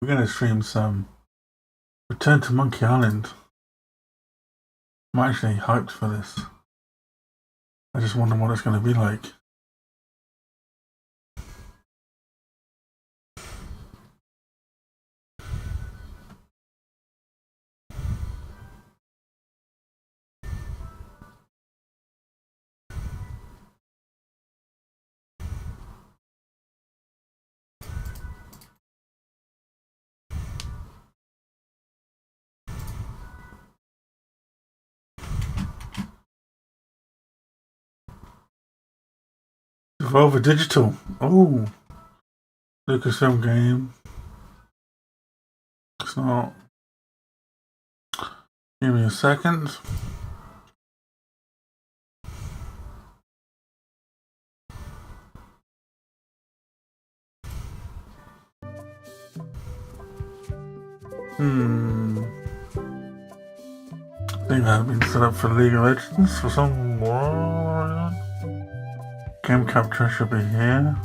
We're gonna stream some Return to Monkey Island. I'm actually hyped for this. I just wonder what it's gonna be like. Devolver Digital. Oh, Lucasfilm game. It's not. Give me a second. I think that had been set up for League of Legends for some reason. Game capture should be here.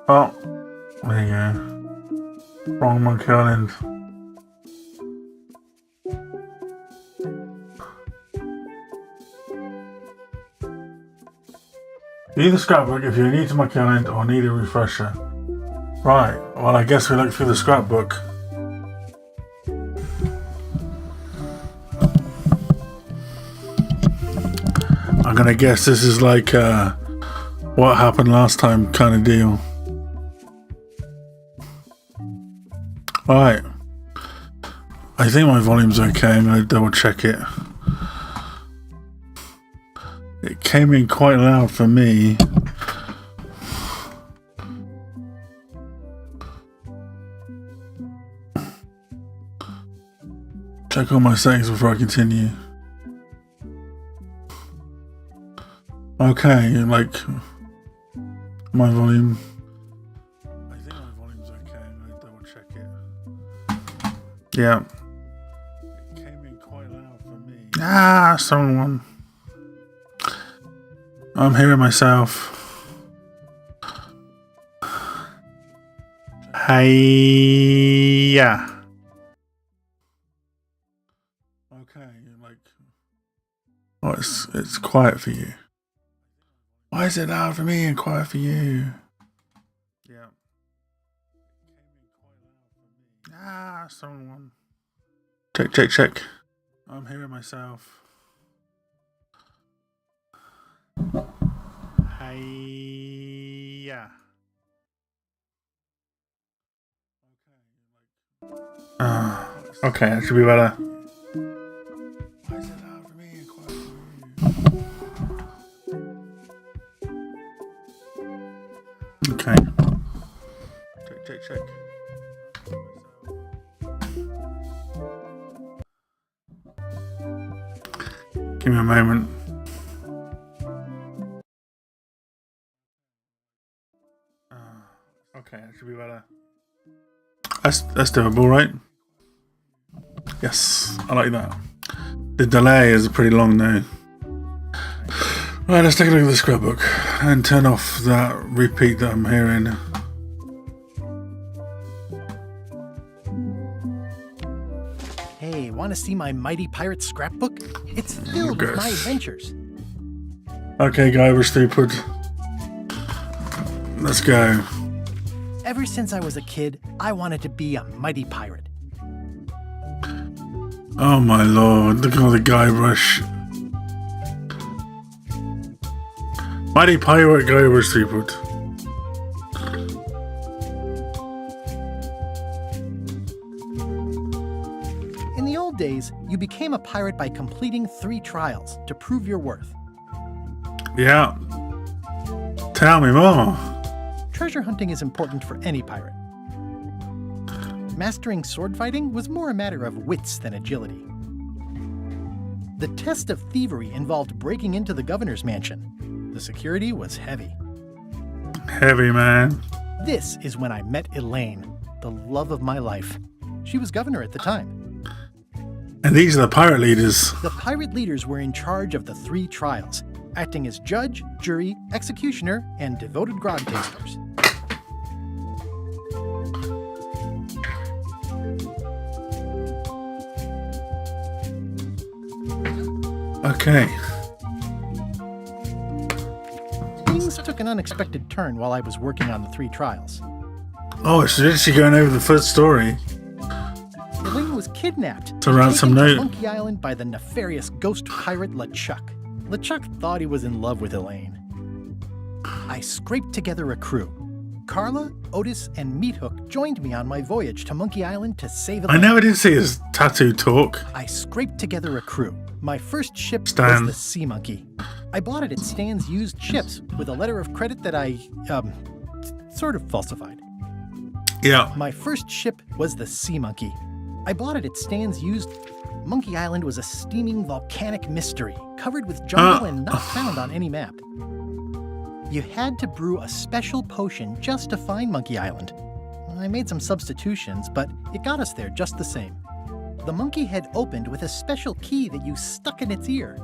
Oh, there you go. Wrong Monkey Island. Either Scrapbook if you're new to Monkey Island or need a refresher. Right, well I guess we look through the Scrapbook. I'm gonna guess this is like what happened last time kind of deal. Right. I think my volume's okay. I'm gonna double check it. It came in quite loud for me. Check all my settings before I continue. Okay, like my volume. I think my volume's okay. I'm gonna double check it. Yeah. It came in quite loud for me. Ah, someone. I'm hearing myself. Hiya. Okay, like, oh, it's quiet for you. Why is it loud for me and quiet for you? Yeah. Ah, someone. Check. I'm hearing myself. Hiya. Okay, that should be better. Why is it loud for me and quiet for you? Okay. Check. Give me a moment. Okay, that should be better. That's doable, right? Yes, I like that. The delay is pretty long now. Right, let's take a look at the Scrapbook and turn off that repeat that I'm hearing. Hey, want to see my mighty pirate scrapbook? It's filled with my adventures. Okay, Guybrush stupid. Let's go. Ever since I was a kid, I wanted to be a mighty pirate. Oh my lord, look at all the Guybrush. Mighty pirate Guybrush stupid. In the old days, you became a pirate by completing 3 trials to prove your worth. Yeah. Tell me more. Treasure hunting is important for any pirate. Mastering sword fighting was more a matter of wits than agility. The test of thievery involved breaking into the governor's mansion. The security was heavy. Heavy, man. This is when I met Elaine, the love of my life. She was governor at the time. And these are the pirate leaders. The pirate leaders were in charge of the 3 trials, acting as judge, jury, executioner, and devoted grog tasters. Okay. Things took an unexpected turn while I was working on the 3 trials. Oh, it's literally going over the first story. Elaine was kidnapped To ransom taken to note. Monkey Island by the nefarious ghost pirate LeChuck. LeChuck thought he was in love with Elaine. I scraped together a crew. Carla, Otis, and Meathook joined me on my voyage to Monkey Island to save Elaine. I never did see his tattoo talk. I scraped together a crew. My first ship Stan. was the Sea Monkey. I bought it at Stan's used ships with a letter of credit that I, sort of falsified. Yeah. My first ship was the Sea Monkey. I bought it at Stan's used... Monkey Island was a steaming volcanic mystery, covered with jungle and not found on any map. You had to brew a special potion just to find Monkey Island. I made some substitutions, but it got us there just the same. The monkey head opened with a special key that you stuck in its ear.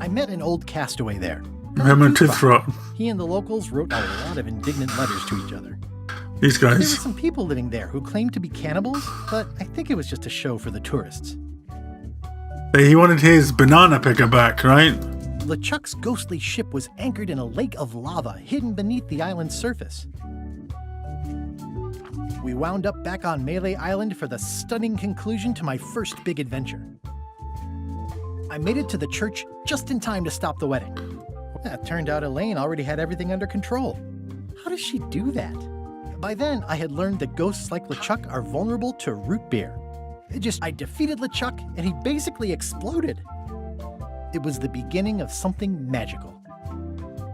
I met an old castaway there. Remember Toothrock. He and the locals wrote a lot of indignant letters to each other. These There were guys. some people living there who claimed to be cannibals, but I think it was just a show for the tourists. He wanted his banana picker back, right? LeChuck's ghostly ship was anchored in a lake of lava hidden beneath the island's surface. We wound up back on Melee Island for the stunning conclusion to my first big adventure. I made it to the church just in time to stop the wedding. It turned out Elaine already had everything under control. How does she do that? By then, I had learned that ghosts like LeChuck are vulnerable to root beer. I defeated LeChuck, and he basically exploded. It was the beginning of something magical.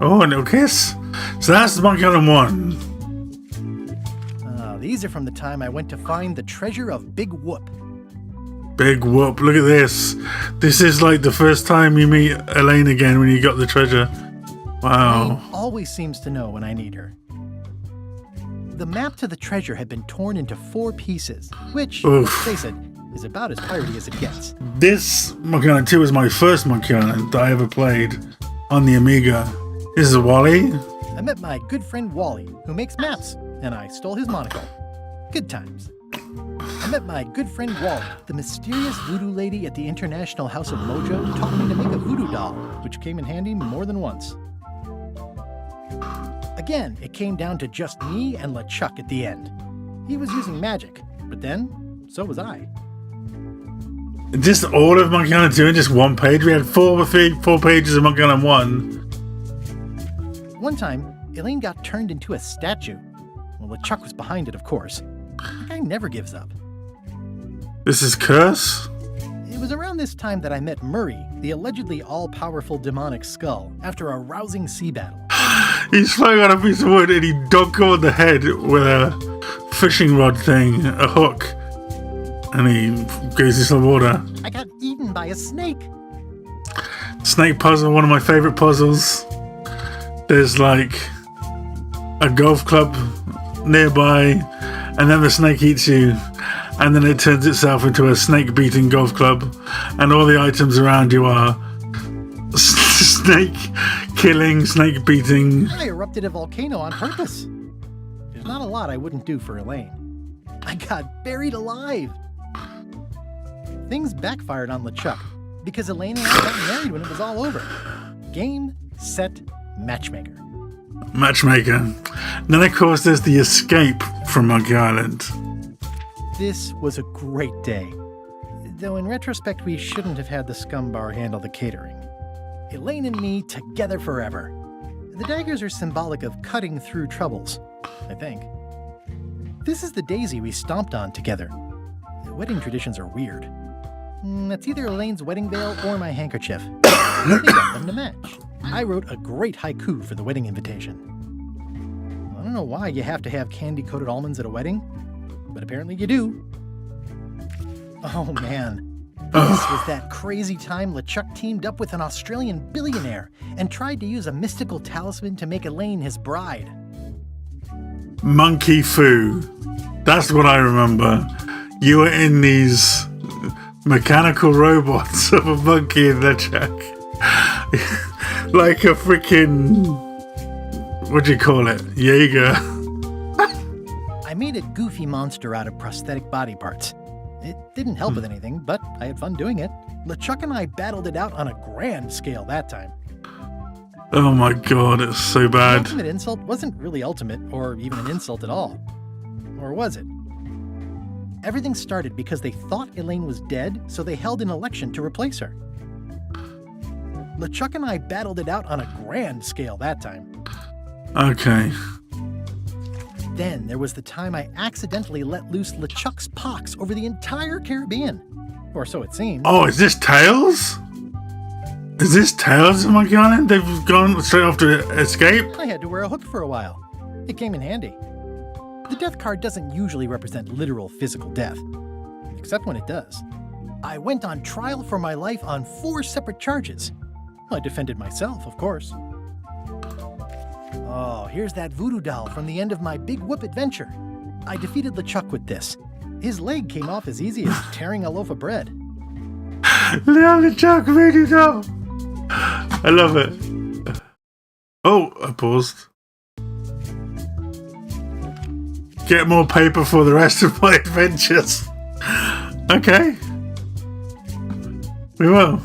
Oh, no kiss. So that's Monkey Island 1. These are from the time I went to find the treasure of Big Whoop. Big whoop. Look at this. This is like the first time you meet Elaine again when you got the treasure. Wow. Elaine always seems to know when I need her. The map to the treasure had been torn into 4 pieces, which, Oof. let's face it, is about as piratey as it gets. This Monkey Island 2 was my first Monkey Island that I ever played on the Amiga. This is Wally. I met my good friend Wally, who makes maps, and I stole his monocle. Good times. I met my good friend Wally, the mysterious voodoo lady at the International House of Mojo, taught me to make a voodoo doll, which came in handy more than once. Again, it came down to just me and LeChuck at the end. He was using magic, but then, so was I. Just all of Monkey Island 2 in just one page. We had 4 pages of Monkey Island 1. One time, Elaine got turned into a statue. Well, LeChuck was behind it, of course. The guy never gives up. This is Curse? It was around this time that I met Murray, the allegedly all-powerful demonic skull, after a rousing sea battle. He's flying on a piece of wood and he dog-clawed the head with a fishing rod thing, a hook. And he goes into the water. I got eaten by a snake. Snake puzzle, one of my favorite puzzles. There's like a golf club nearby, and then the snake eats you, and then it turns itself into a snake beating golf club, and all the items around you are snake killing, snake beating. I erupted a volcano on purpose. There's not a lot I wouldn't do for Elaine. I got buried alive. Things backfired on LeChuck because Elaine and I got married when it was all over. Game, set, matchmaker. Matchmaker. Then of course there's the escape from Monkey Island. This was a great day. Though in retrospect we shouldn't have had the scum bar handle the catering. Elaine and me together forever. The daggers are symbolic of cutting through troubles, I think. This is the daisy we stomped on together. The wedding traditions are weird. It's either Elaine's wedding veil or my handkerchief. They got them to match. I wrote a great haiku for the wedding invitation. I don't know why you have to have candy-coated almonds at a wedding, but apparently you do. Oh man, this was that crazy time LeChuck teamed up with an Australian billionaire and tried to use a mystical talisman to make Elaine his bride. Monkey Foo. That's what I remember. You were in these mechanical robots of a monkey and LeChuck. Like a freaking, what do you call it? Jaeger. I made a goofy monster out of prosthetic body parts. It didn't help with anything, but I had fun doing it. LeChuck and I battled it out on a grand scale that time. Oh my god, it's so The bad. ultimate insult wasn't really ultimate, or even an insult at all. Or was it? Everything started because they thought Elaine was dead, so they held an election to replace her. LeChuck and I battled it out on a grand scale that time. Okay. Then there was the time I accidentally let loose LeChuck's pox over the entire Caribbean. Or so it seemed. Oh, is this Tails? Is this Tails of Monkey Island? They've gone straight off to escape? I had to wear a hook for a while. It came in handy. The death card doesn't usually represent literal physical death, except when it does. I went on trial for my life on 4 separate charges. I defended myself, of course. Oh, here's that voodoo doll from the end of my Big Whoop adventure. I defeated LeChuck with this. His leg came off as easy as tearing a loaf of bread. LeChuck voodoo doll. I love it. Oh, I paused. Get more paper for the rest of my adventures. Okay. We will.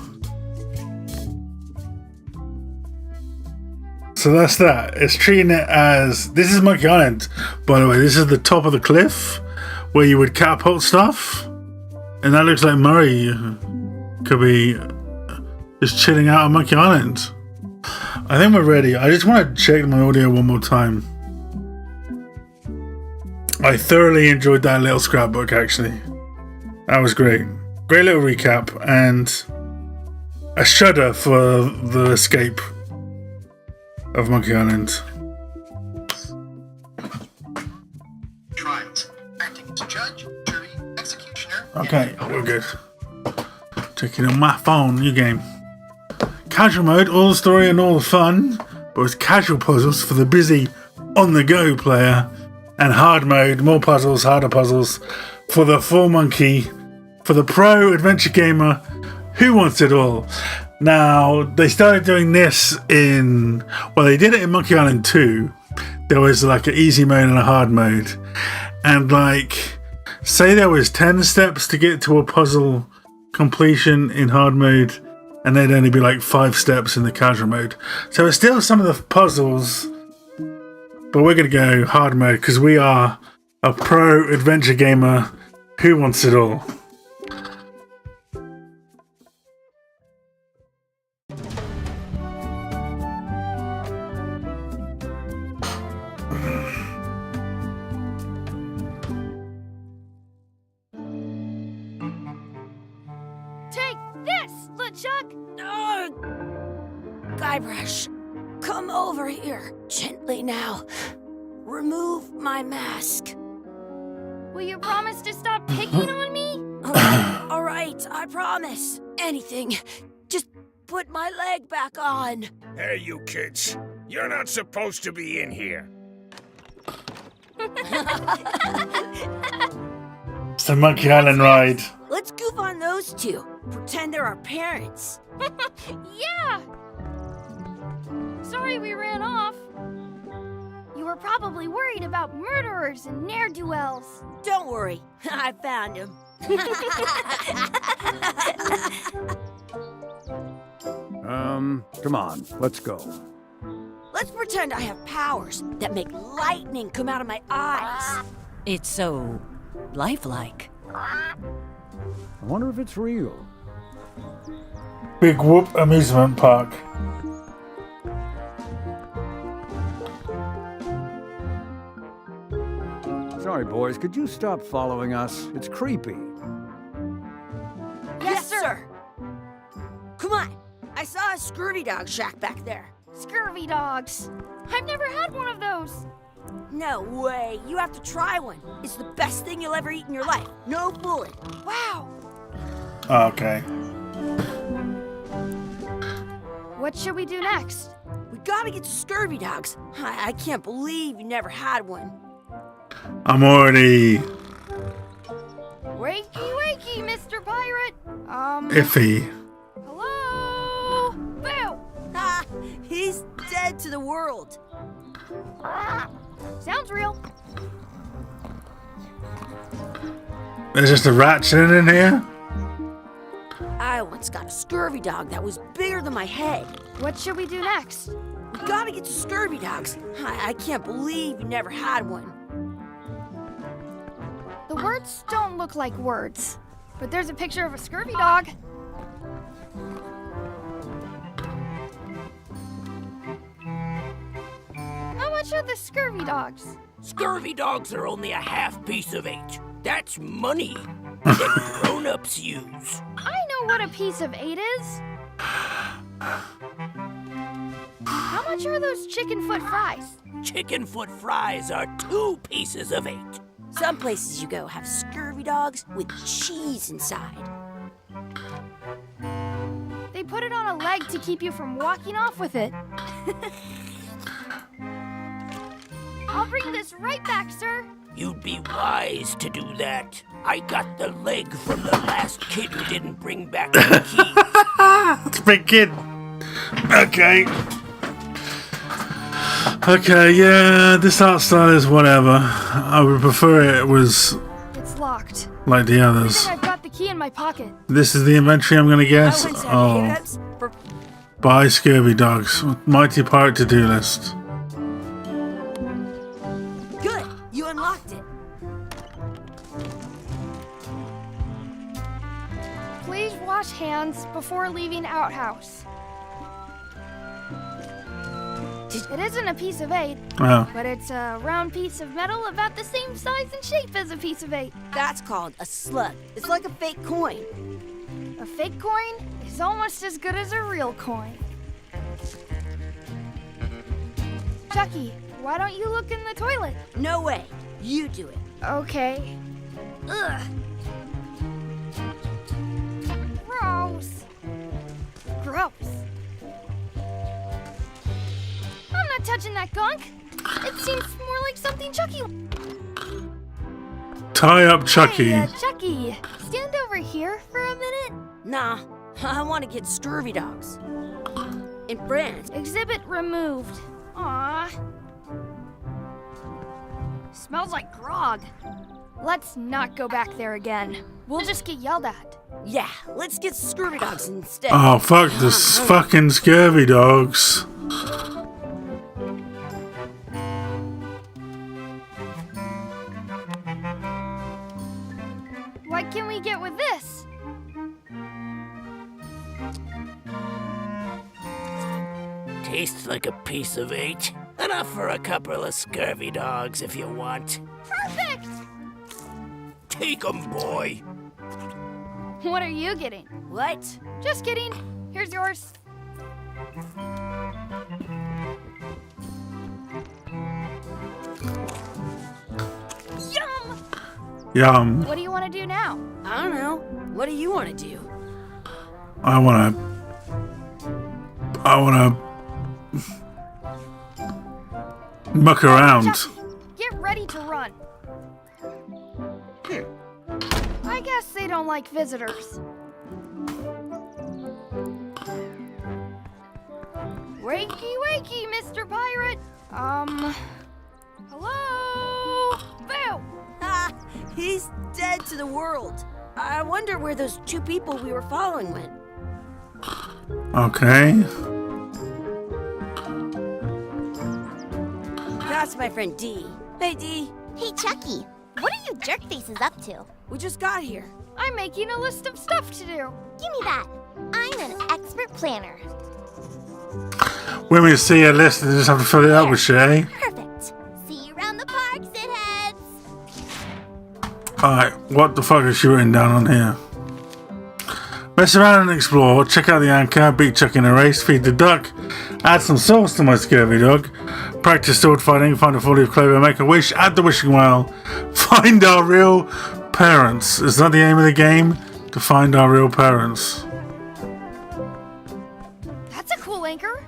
So that's that. It's treating it as... This is Monkey Island, by the way. This is the top of the cliff where you would catapult stuff. And that looks like Murray could be just chilling out on Monkey Island. I think we're ready. I just want to check my audio one more time. I thoroughly enjoyed that little scrapbook, actually. That was great. Great little recap and a shudder for the escape of Monkey Island. Trials. Acting as judge, jury, executioner. Okay, we're good. Checking on my phone, new game. Casual mode, all the story and all the fun, but with casual puzzles for the busy, on-the-go player. And hard mode, more puzzles, harder puzzles for the full monkey, for the pro adventure gamer who wants it all. Now, they started doing this in, well, they did it in Monkey Island 2. There was like an easy mode and a hard mode. And like, say there was 10 steps to get to a puzzle completion in hard mode, and there'd only be like 5 steps in the casual mode. So it's still some of the puzzles, but we're going to go hard mode because we are a pro adventure gamer who wants it all. Take this, LeChuck! Guybrush, come over here. Gently now. Remove my mask. Will you promise to stop picking on me? All right, I promise. Anything. Just put my leg back on. Hey, you kids. You're not supposed to be in here. It's the Monkey Island ride. Let's goof on those two. Pretend they're our parents. Yeah! Sorry we ran off. You were probably worried about murderers and ne'er-do-wells. Don't worry, I found him. Come on, let's go. Let's pretend I have powers that make lightning come out of my eyes. It's so lifelike. I wonder if it's real. Big Whoop amusement park. Sorry, boys, could you stop following us? It's creepy. Yes, sir. Come on. I saw a scurvy dog shack back there. Scurvy dogs. I've never had one of those. No way. You have to try one. It's the best thing you'll ever eat in your life. No fooling. Wow. Okay. What should we do next? We gotta get to scurvy dogs. I can't believe you never had one. I'm already... Wakey, wakey, Mr. Pirate. Iffy. Hello? Boo! Ha! He's dead to the world. Sounds real. There's just a rat chilling in here. I once got a scurvy dog that was bigger than my head. What should we do next? We gotta get to scurvy dogs. I can't believe you never had one. The words don't look like words, but there's a picture of a scurvy dog. How much are the scurvy dogs? Scurvy dogs are only a half piece of 8. That's money that grown-ups use. I know what a piece of 8 is. How much are those chicken foot fries? Chicken foot fries are 2 pieces of 8. Some places you go have scurvy dogs with cheese inside. They put it on a leg to keep you from walking off with it. I'll bring this right back, sir. You'd be wise to do that. I got the leg from the last kid who didn't bring back the key. It's a big kid. Okay. Okay, yeah, this art style is whatever. I would prefer it was It's locked. like the I others. think I've got the key in my pocket. This is the inventory I'm gonna guess. I once had Oh, hiccups for buy scurvy dogs. Mighty pirate to-do list. good. You unlocked it. Please wash hands before leaving outhouse. It isn't a piece of 8, Oh, but it's a round piece of metal about the same size and shape as a piece of 8. That's called a slug. It's like a fake coin. A fake coin is almost as good as a real coin. Chucky, why don't you look in the toilet? No way. You do it. Okay. Ugh. Gross. Gross. I'm not touching that gunk. It seems more like something Chucky. tie up Chucky. Hey, Chucky, stand over here for a minute. Nah, I want to get scurvy dogs. In France. Exhibit removed. Aww. Smells like grog. Let's not go back there again. We'll just get yelled at. Yeah, let's get scurvy dogs instead. Oh, fuck this fucking scurvy dogs. What can we get with this? Tastes like a piece of 8. Enough for a couple of scurvy dogs if you want. Perfect! Take 'em, boy. What are you getting? What? Just kidding. Here's yours. Yum! Yum. What do you want to do now? I don't know. What do you want to do? I wanna muck around. Chucky, get ready to run. I guess they don't like visitors. Wakey, wakey, Mr. Pirate. Hello? Boo! Ah, he's dead to the world. I wonder where those 2 people we were following went. Okay. That's my friend Dee. Hey, Dee. Hey, Chucky, what are you jerk faces up to? We just got here. I'm making a list of stuff to do. Give me that. I'm an expert planner. When we see a list, they just have to fill it out with Shay. Perfect. See you around the park, shitheads. Alright, what the fuck is she written down on here? Mess around and explore, check out the anchor, beat Chuck in a race, feed the duck, add some sauce to my scurvy dog, practice sword fighting, find a 4-leaf clover, make a wish, add the wishing well, find our real parents. Is that the aim of the game? To find our real parents. That's a cool anchor.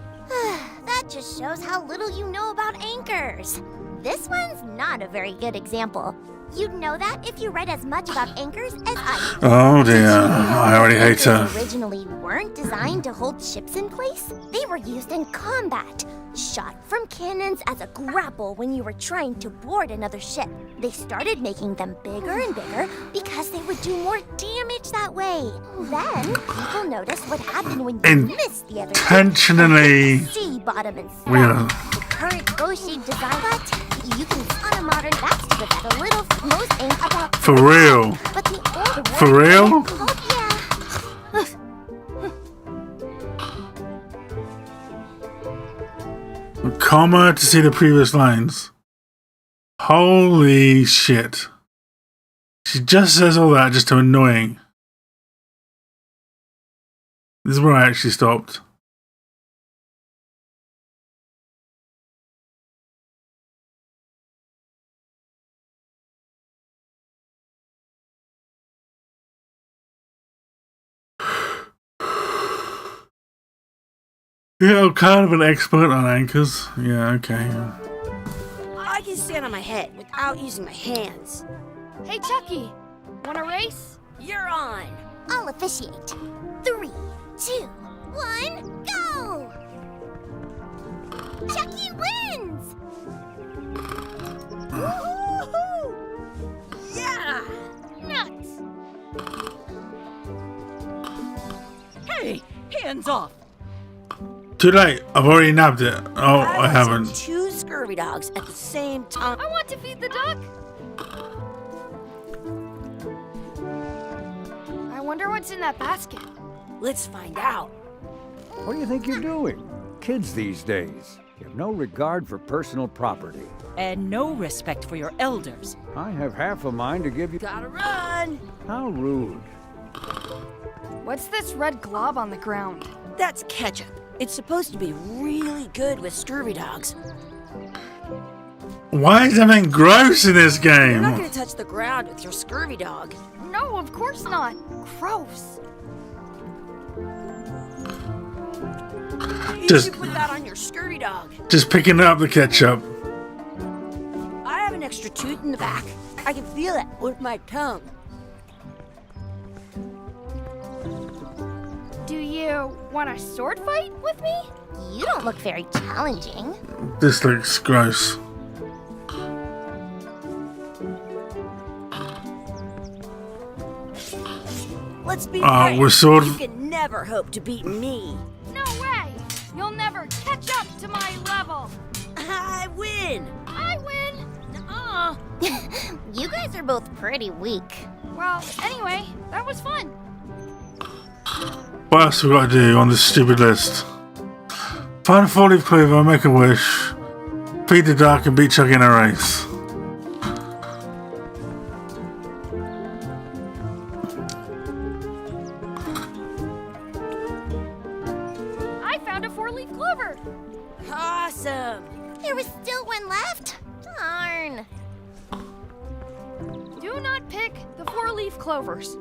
That just shows how little you know about anchors. This one's not a very good example. You'd know that if you read as much about anchors as I do. Oh dear, I already hate her. Anchors originally weren't designed to hold ships in place. They were used in combat, shot from cannons as a grapple when you were trying to board another ship. They started making them bigger and bigger because they would do more damage that way. Then people noticed what happened when you missed the other ship. Intentionally Sea bottom and we are the current bow-shaped design, but you can on a modern backstrip with a little most ink about for real. but the old For real? Comma to see the previous lines. Holy shit. She just says all that just to annoying. This is where I actually stopped. Yeah, I'm kind of an expert on anchors. Yeah, okay. I can stand on my head without using my hands. Hey, Chucky, wanna race? You're on. I'll officiate. 3, 2, 1, go! Chucky wins! Woohoo! Yeah! Nuts! Hey, hands off! Too late. I've already nabbed it. Oh, I want haven't. Two scurvy dogs at the same time. I want to feed the duck. I wonder what's in that basket. Let's find out. What do you think you're doing? Kids these days have no regard for personal property. And no respect for your elders. I have half a mind to give you... Gotta run! How rude. What's this red glob on the ground? That's ketchup. It's supposed to be really good with scurvy dogs. Why is everything gross in this You're not game? gonna touch the ground with your scurvy dog. No, of course not. Gross. You Just- should put that on your scurvy dog. Just picking up the ketchup. I have an extra tooth in the back. I can feel it with my tongue. Do you want a sword fight with me? You don't look very challenging. This looks gross. Let's be Oh, frank. we're sort You of... can never hope to beat me. No way! You'll never catch up to my level. I win. I win. Nuh-uh. You guys are both pretty weak. Well, anyway, that was fun. What else we got to do on this stupid list? Find a 4-leaf clover, make a wish, feed the duck, and beat Chucky in a race. I found a 4-leaf clover. Awesome. There was still one left? Darn. Do not pick the 4-leaf clovers.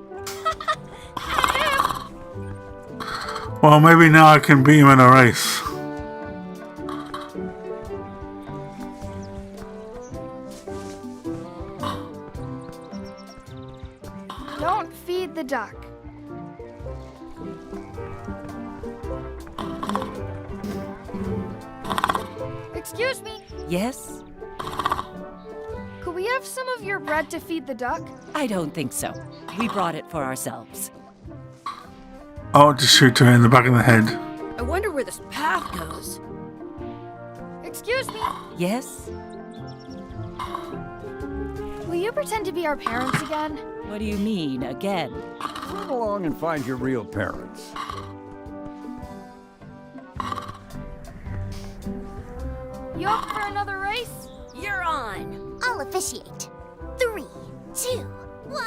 Well, maybe now I can beat him in a race. Don't feed the duck. Excuse me, Yes? could we have some of your bread to feed the duck? I don't think so. We brought it for ourselves. I want to shoot her in the back of the head. I wonder where this path goes. Excuse me, Yes? will you pretend to be our parents again? What do you mean, again? Run along and find your real parents. You up for another race? You're on. I'll officiate. 3, 2, 1.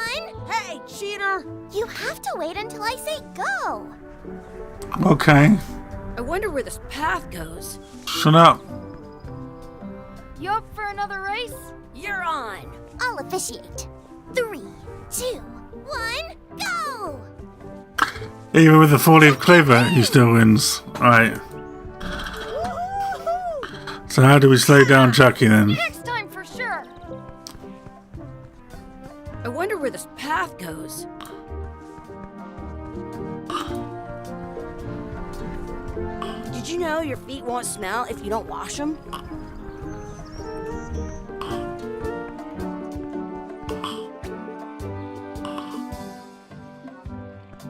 Hey, cheater. You have to wait until I say go. Okay, I wonder where this path goes. shut up. You up for another race? You're on. I'll officiate. 3, 2, 1, go! Even with the 4-leaf clover, he still wins. Right. So how do we slow down Chucky then? Next time for sure. Did you know your feet won't smell if you don't wash them?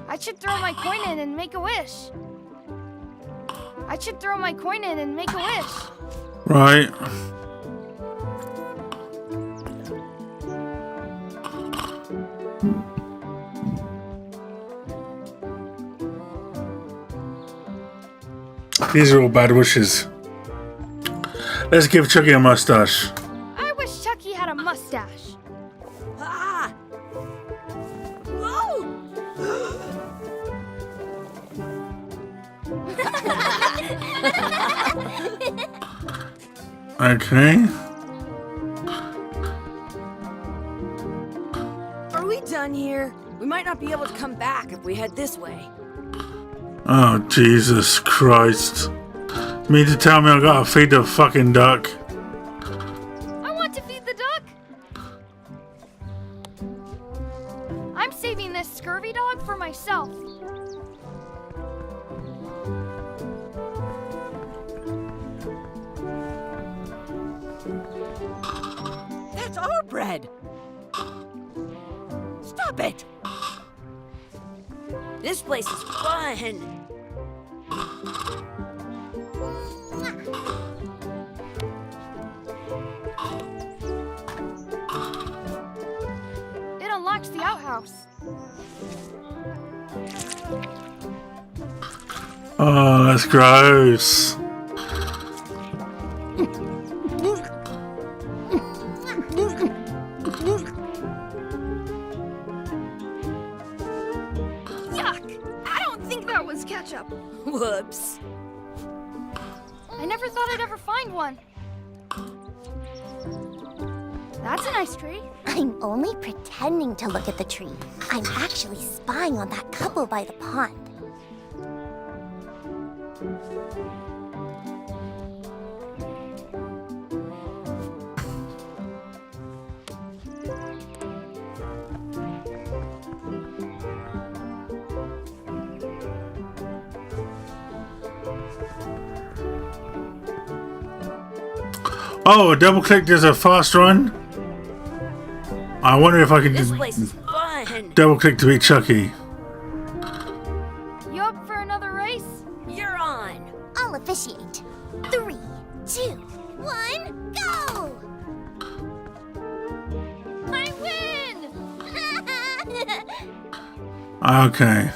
I should throw my coin in and make a wish. I should throw my coin in and make a wish. Right. These are all bad wishes. Let's give Chucky a mustache. I wish Chucky had a mustache. Ah! Whoa! Okay. Are we done here? We might not be able to come back if we head this way. Oh, Jesus Christ. Mean to tell me I gotta feed the fucking duck? I want to feed the duck. I'm saving this scurvy dog for myself. That's our bread. Stop it. This place is fun. It unlocks the outhouse. Oh, that's gross. Yuck! I don't think that was ketchup. Whoops. I never thought I'd ever find one. That's a nice tree. I'm only pretending to look at the tree. I'm actually spying on that couple by the pond. Oh, double click does a fast run? I wonder if I can This just place is fun. double click to beat Chucky. You up for another race? You're on. I'll officiate. 3, 2, 1, go! I win! Okay.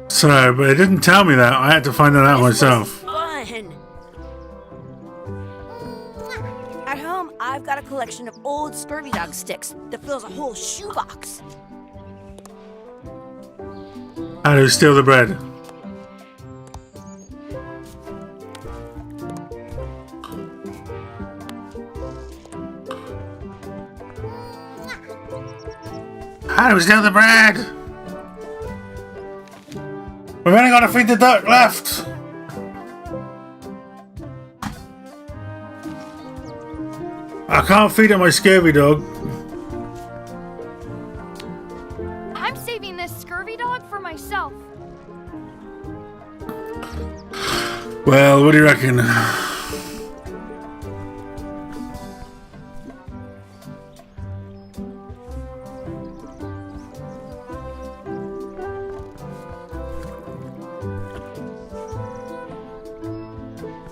So, but it didn't tell me that. I had to find that out This place myself. is fun. At home, I've got a collection of old scurvy dog sticks that fills a whole shoebox. How do we steal the bread? How do we steal the bread? We've only got to feed the duck left. I can't feed it my scurvy dog. I'm saving this scurvy dog for myself. Well, what do you reckon?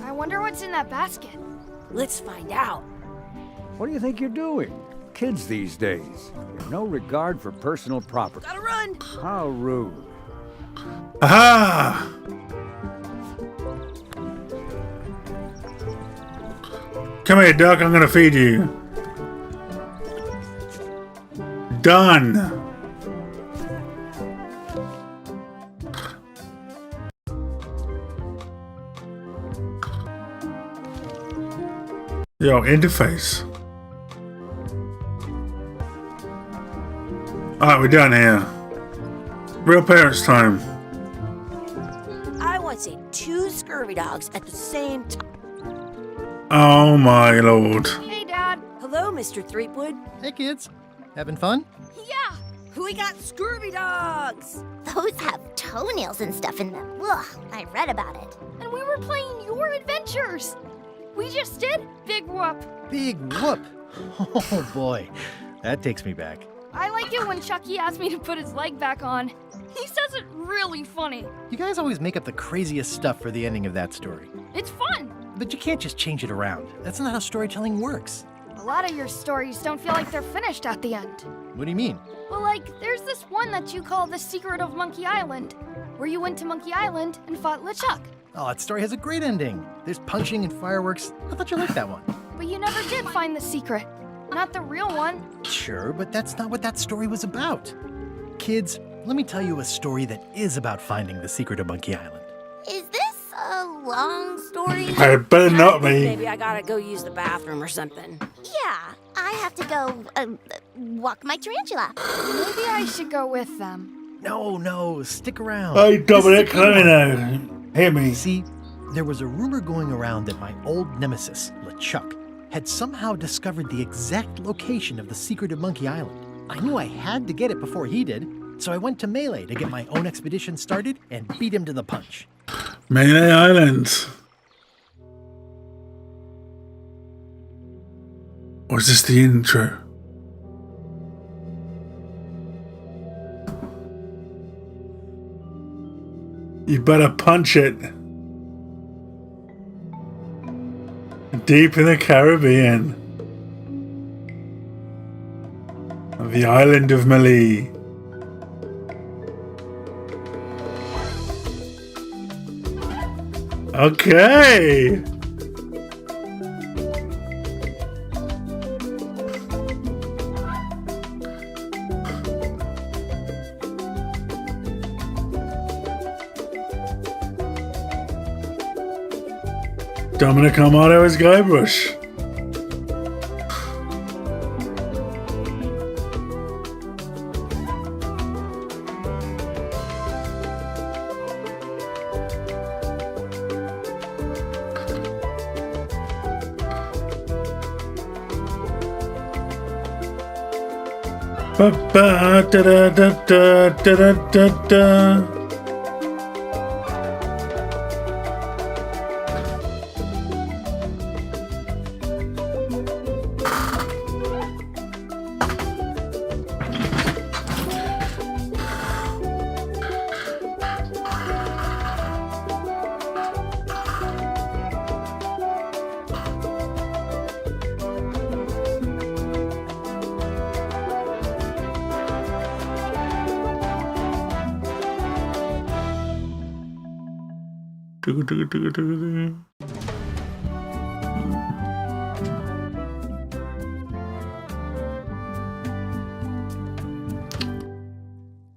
I wonder what's in that basket. Let's find out. What do you think you're doing? Kids these days have no regard for personal property. Gotta run. How rude. Aha! Come here, duck. I'm gonna feed you. Done. Yo, interface. Alright, we're done here. Real parents time. I want to say 2 scurvy dogs at the same time. Oh my lord. Hey, Dad. Hello, Mr. Threepwood. Hey, kids. Having fun? Yeah, We got Scurvy dogs! Those have toenails and stuff in them. Ugh, I read about it. And we were playing your adventures. We just did Big Whoop. Big whoop. Oh boy, that takes me back. I like it when Chucky asked me to put his leg back on. He says it really funny. You guys always make up the craziest stuff for the ending of that story. It's fun. But you can't just change it around. That's not how storytelling works. A lot of your stories don't feel like they're finished at the end. What do you mean? Well, like, there's this one that you call The Secret of Monkey Island, where you went to Monkey Island and fought LeChuck. Oh, that story has a great ending. There's punching and fireworks. I thought you liked that one. But you never did find the secret. Not the real one. Sure, but that's not what that story was about. Kids, let me tell you a story that is about finding the secret of Monkey Island. Is this a long story? It better not be. Maybe I gotta go use the bathroom or something. Yeah, I have to go walk my tarantula. Maybe I should go with them. No, stick around. Hey, Dominic, This is a good let me one. know. Hear me. See, there was a rumor going around that my old nemesis, LeChuck, had somehow discovered the exact location of the secret of Monkey Island. I knew I had to get it before he did, so I went to Melee to get my own expedition started and beat him to the punch. Melee Island. Or is this the intro? You better punch it. Deep in the Caribbean. The island of Melee. Okay. Dominic Armato as Guybrush. Ba ba da da da da da da da.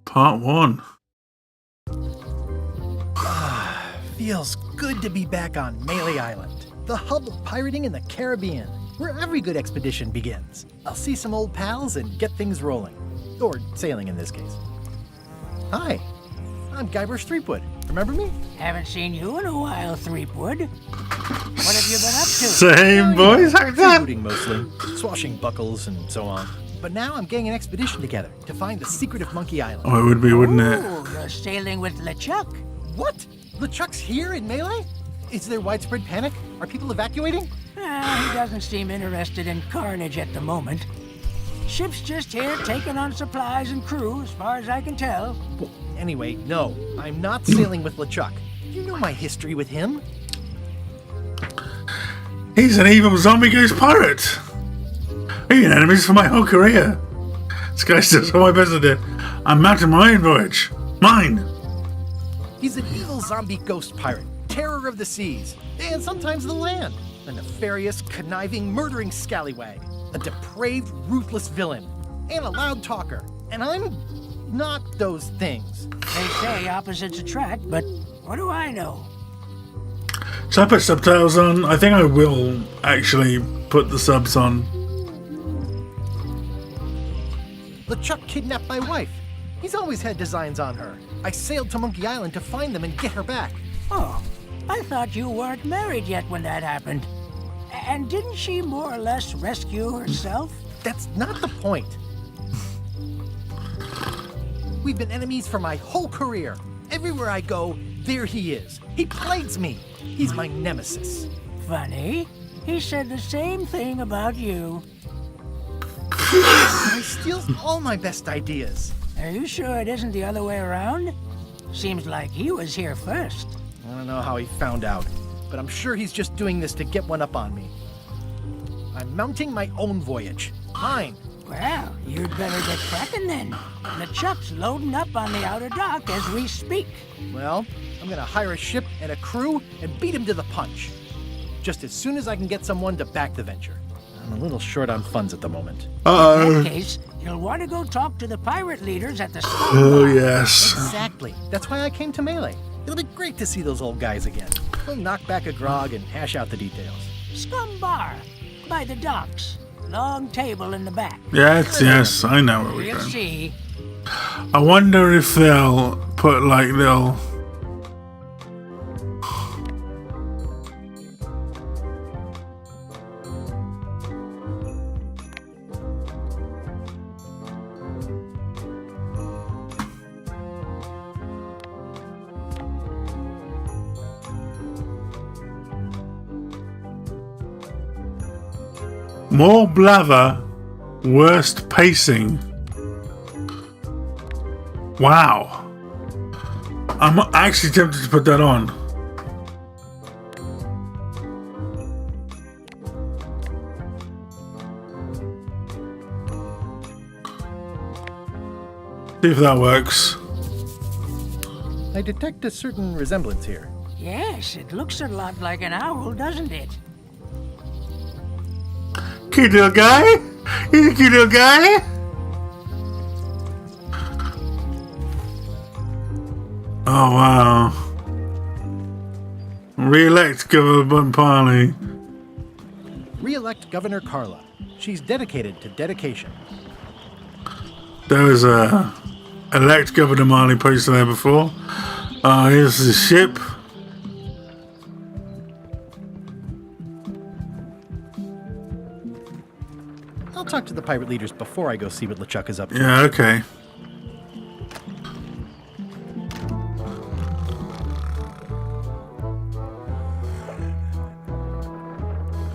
Part 1. Feels good to be back on Melee Island, the hub of pirating in the Caribbean, where every good expedition begins. I'll see some old pals and get things rolling. Or sailing in this case. Hi, I'm Guybrush Threepwood. Remember me? Haven't seen you in a while, Threepwood. What have you been up to? Same voice actor. Freebooting mostly, swashing buckles and so on. But now I'm getting an expedition together to find the secret of Monkey Island. Oh, it would be, wouldn't it? Oh, you're sailing with LeChuck. What? LeChuck's here in Melee? Is there widespread panic? Are people evacuating? He doesn't seem interested in carnage at the moment. Ship's just here taking on supplies and crew, as far as I can tell. Well, anyway, no, I'm not sailing with LeChuck. You know my history with him. He's an evil zombie ghost pirate. We've been enemies for my whole career. This guy's just all my business did. I'm mounting my own voyage. Mine. He's an evil zombie ghost pirate, terror of the seas, and sometimes the land. A nefarious, conniving, murdering scallywag. A depraved, ruthless villain. And a loud talker. And I'm not those things. They say opposites attract, but what do I know? Should I put subtitles on? I think I will actually put the subs on. LeChuck kidnapped my wife. He's always had designs on her. I sailed to Monkey Island to find them and get her back. Oh, I thought you weren't married yet when that happened. And didn't she more or less rescue herself? That's not the point. We've been enemies for my whole career. Everywhere I go, there he is. He plagues me. He's my nemesis. Funny. He said the same thing about you. He steals all my best ideas. Are you sure it isn't the other way around? Seems like he was here first. I don't know how he found out, but I'm sure he's just doing this to get one up on me. I'm mounting my own voyage. Mine. Well, you'd better get cracking then. The Chuck's loading up on the outer dock as we speak. Well, I'm gonna hire a ship and a crew and beat him to the punch. Just as soon as I can get someone to back the venture. I'm a little short on funds at the moment. In that case, you'll want to go talk to the pirate leaders at the Scum Oh, Bar. yes. Exactly. That's why I came to Melee. It'll be great to see those old guys again. We'll knock back a grog and hash out the details. Scum Bar, by the docks. Long table in the back. Yes, I know where we're You'll going. see. I wonder if they'll put like little... More blather, worst pacing. Wow. I'm actually tempted to put that on. See if that works. I detect a certain resemblance here. Yes, it looks a lot like an owl, doesn't it? Cute little guy? He's a cute little guy? Oh, wow. Re-elect Governor Parley. Re-elect Governor Carla. She's dedicated to dedication. There was a elect Governor Marley posted there before. Here's the ship. I'll talk to the pirate leaders before I go see what LeChuck is up to. Yeah, okay.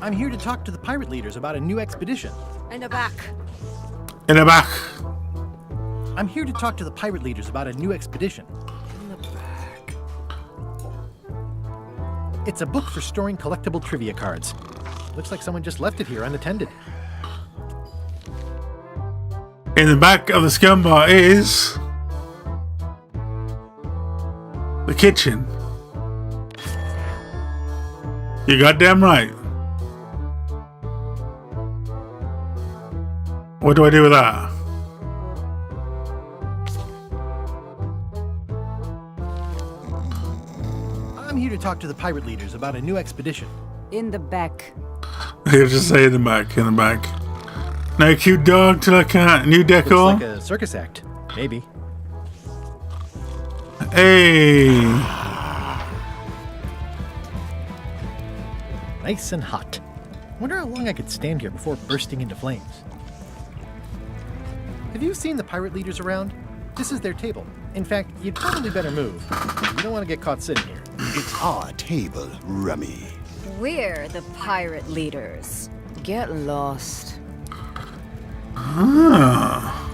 I'm here to talk to the pirate leaders about a new expedition. In the back. In the back. I'm here to talk to the pirate leaders about a new expedition. In the back. It's a book for storing collectible trivia cards. Looks like someone just left it here unattended. In the back of the scum bar is the kitchen. You goddamn right. What do I do with that? I'm here to talk to the pirate leaders about a new expedition. In the back. You just say in the back, in the back. No cute dog till I can't. New decor. Looks like a circus act. Maybe. Hey. Nice and hot. Wonder how long I could stand here before bursting into flames. Have you seen the pirate leaders around? This is their table. In fact, you'd probably better move. You don't want to get caught sitting here. It's our table, Rummy. We're the pirate leaders. Get lost. Ah.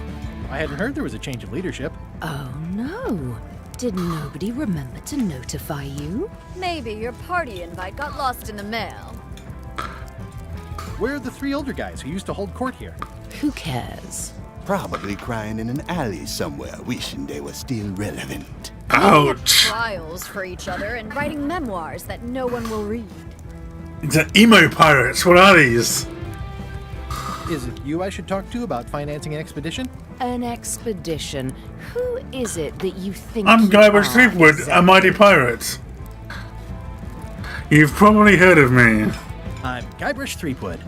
I hadn't heard there was a change of leadership. Oh no. Did nobody remember to notify you? Maybe your party invite got lost in the mail. Where are the three older guys who used to hold court here? Who cares? Probably crying in an alley somewhere, wishing they were still relevant. Ouch. Trials for each other and writing memoirs that no one will read. The emo pirates. What are these? Is it you I should talk to about financing an expedition? An expedition. Who is it that you think I'm you Guybrush are, Threepwood, a mighty pirate. You've probably heard of me. I'm Guybrush Threepwood.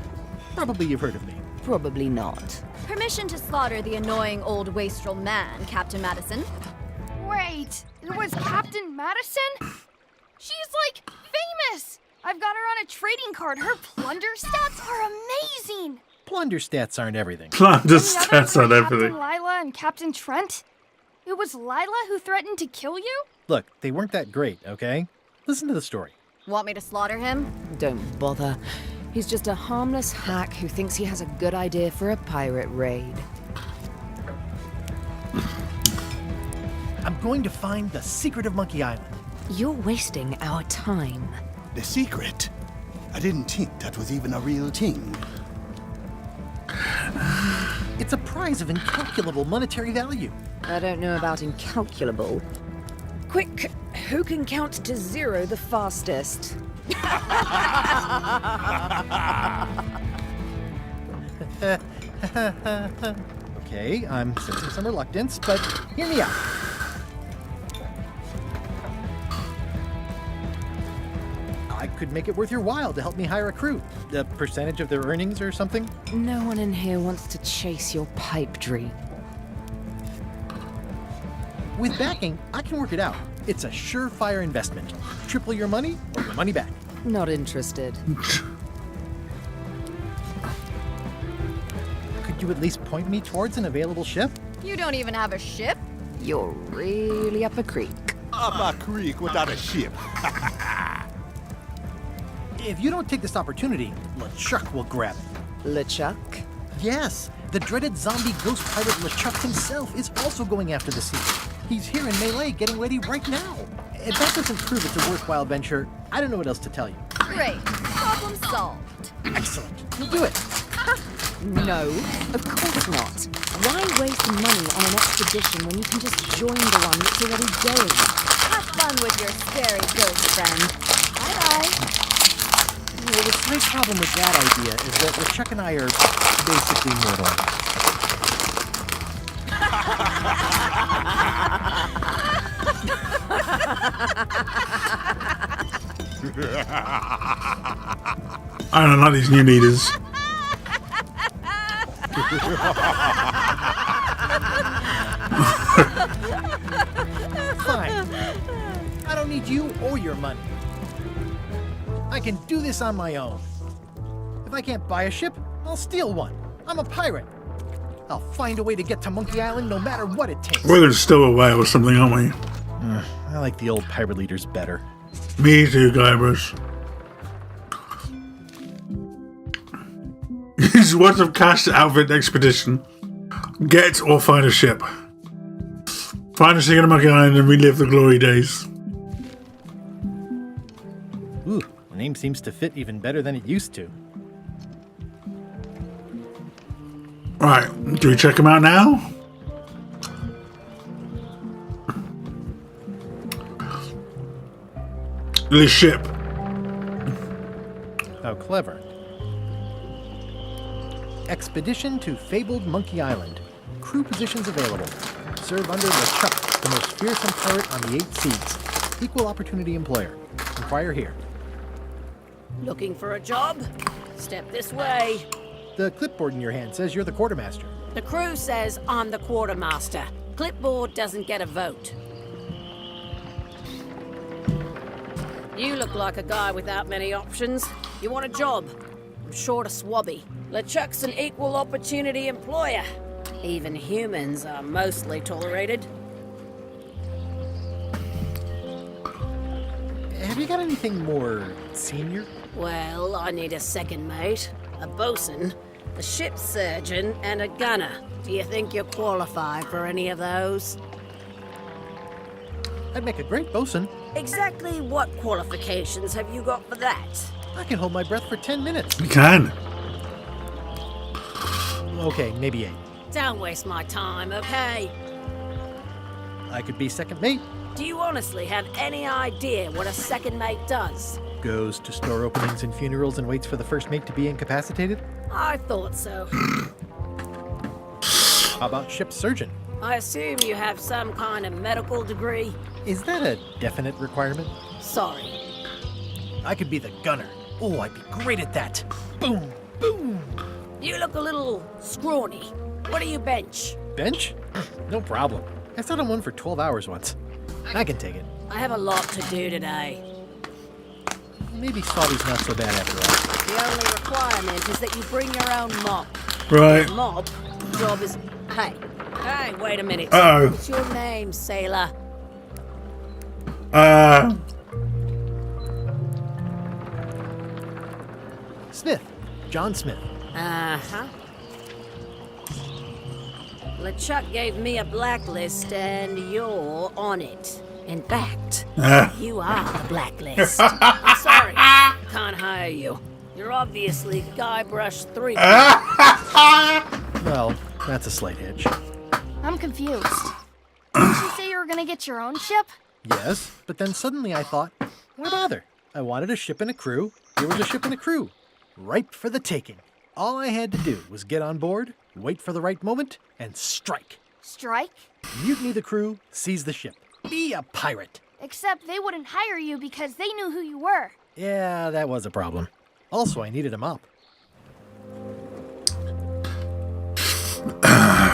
Probably you've heard of me. Probably not. Permission to slaughter the annoying old wastrel man, Captain Madison. Wait, it was Captain Madison? She's like famous! I've got her on a trading card. Her plunder stats are amazing! Plunder stats aren't everything. Plunder Any stats others on like everything. Captain Lila and Captain Trent? It was Lila who threatened to kill you? Look, they weren't that great, okay? Listen to the story. Want me to slaughter him? Don't bother. He's just a harmless hack who thinks he has a good idea for a pirate raid. I'm going to find the secret of Monkey Island. You're wasting our time. The secret? I didn't think that was even a real thing. It's a prize of incalculable monetary value. I don't know about incalculable. Quick, who can count to 0 the fastest? Okay, I'm sensing some reluctance, but hear me out. I could make it worth your while to help me hire a crew. A percentage of their earnings or something? No one in here wants to chase your pipe dream. With backing, I can work it out. It's a surefire investment. Triple your money or your money back. Not interested. Could you at least point me towards an available ship? You don't even have a ship? You're really up a creek. Up a creek without a ship. If you don't take this opportunity, LeChuck will grab it. LeChuck? Yes, the dreaded zombie ghost pirate LeChuck himself is also going after the sea. He's here in Melee getting ready right now. If that doesn't prove it's a worthwhile venture, I don't know what else to tell you. Great. Problem solved. Excellent. We'll do it. No, of course not. Why waste money on an expedition when you can just join the one that's already going? Have fun with your scary ghost friend. Bye-bye. Well, the slight problem with that idea is that LeChuck and I are basically mortal. I don't like these new leaders. Fine. I don't need you or your money. I can do this on my own. If I can't buy a ship, I'll steal one. I'm a pirate. I'll find a way to get to Monkey Island no matter what it takes. We're going to stow away or something, aren't we? I like the old pirate leaders better. Me too, Guybrush. Use worth of cash to outfit the expedition. Get or find a ship. Find a secret on Monkey Island and relive the glory days. Ooh, the name seems to fit even better than it used to. Right, do we check them out now? The ship. How clever. Expedition to fabled Monkey Island. Crew positions available. Serve under LeChuck, the most fearsome pirate on the 8 seas. Equal opportunity employer. Inquire here. Looking for a job? Step this way. The clipboard in your hand says you're the quartermaster. The crew says I'm the quartermaster. Clipboard doesn't get a vote. You look like a guy without many options. You want a job? I'm short a swabby. LeChuck's an equal opportunity employer. Even humans are mostly tolerated. Have you got anything more senior? Well, I need a second mate, a bosun, a ship surgeon, and a gunner. Do you think you're qualified for any of those? I'd make a great bosun. Exactly what qualifications have you got for that? I can hold my breath for 10 minutes. You can. Okay, maybe 8. Don't waste my time, okay? I could be second mate. Do you honestly have any idea what a second mate does? Goes to store openings and funerals and waits for the first mate to be incapacitated. I thought so. How about ship surgeon? I assume you have some kind of medical degree? Is that a definite requirement? Sorry. I could be the gunner. Oh, I'd be great at that. Boom, boom. You look a little scrawny. What do you bench? Bench? No problem. I sat on one for 12 hours once. I can take it. I have a lot to do today. Maybe Salty's not so bad after all. The only requirement is that you bring your own mop. Right. Mop, job is... Hey, Hey, wait a minute. Uh-oh. What's your name, sailor? Smith. John Smith. Uh-huh. LeChuck gave me a blacklist, and you're on it. In fact, you are the blacklist. I'm sorry, can't hire you. You're obviously Guybrush 3. Well, that's a slight hitch. I'm confused. Didn't you say you were gonna get your own ship? Yes, but then suddenly I thought, why bother? I wanted a ship and a crew. Here was a ship and a crew. Ripe for the taking. All I had to do was get on board, wait for the right moment, and strike. Strike? Mutiny the crew, seize the ship. Be a pirate. Except they wouldn't hire you because they knew who you were. Yeah, that was a problem. Also, I needed a mop.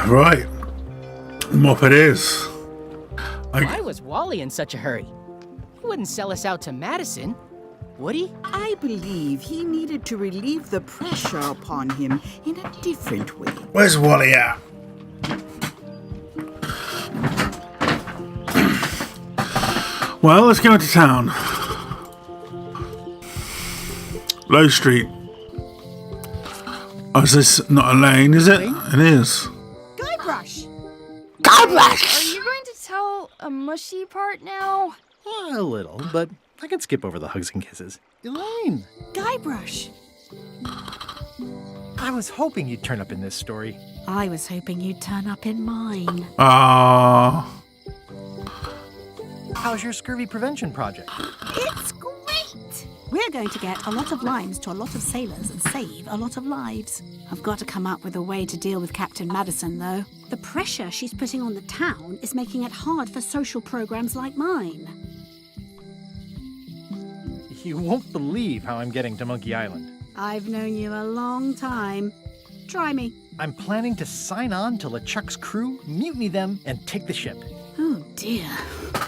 Right. Mop it is. Why was Wally in such a hurry? He wouldn't sell us out to Madison, would he? I believe he needed to relieve the pressure upon him in a different way. Where's Wally at? Well, let's go into town. Low Street. Oh, is this not a lane, is it? It is. Guybrush! Are you going to tell a mushy part now? A little, but I can skip over the hugs and kisses. Elaine! Guybrush! I was hoping you'd turn up in this story. I was hoping you'd turn up in mine. How's your scurvy prevention project? It's great! We're going to get a lot of limes to a lot of sailors and save a lot of lives. I've got to come up with a way to deal with Captain Madison, though. The pressure she's putting on the town is making it hard for social programs like mine. You won't believe how I'm getting to Monkey Island. I've known you a long time. Try me. I'm planning to sign on to LeChuck's crew, mutiny them, and take the ship. Oh, dear.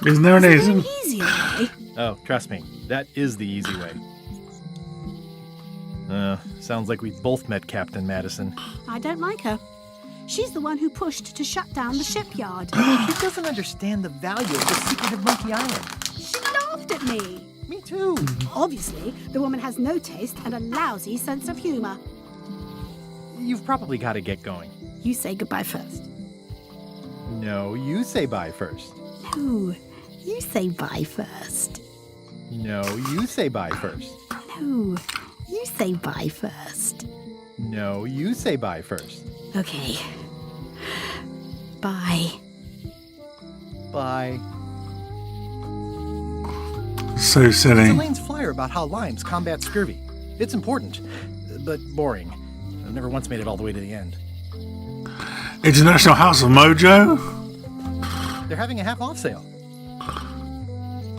Isn't there an easy? Easier way. Oh, trust me, that is the easy way. Sounds like we both met Captain Madison. I don't like her. She's the one who pushed to shut down the shipyard. She doesn't understand the value of the secret of Monkey Island. She laughed at me. Me too. Obviously, the woman has no taste and a lousy sense of humor. You've probably got to get going. You say goodbye first. No, you say bye first. No, you say bye first. No, you say bye first. No, you say bye first. No, you say bye first. Okay. Bye. Bye. So silly. It's Elaine's flyer about how limes combat scurvy. It's important, but boring. I've never once made it all the way to the end. International House of Mojo? They're having a half-off sale.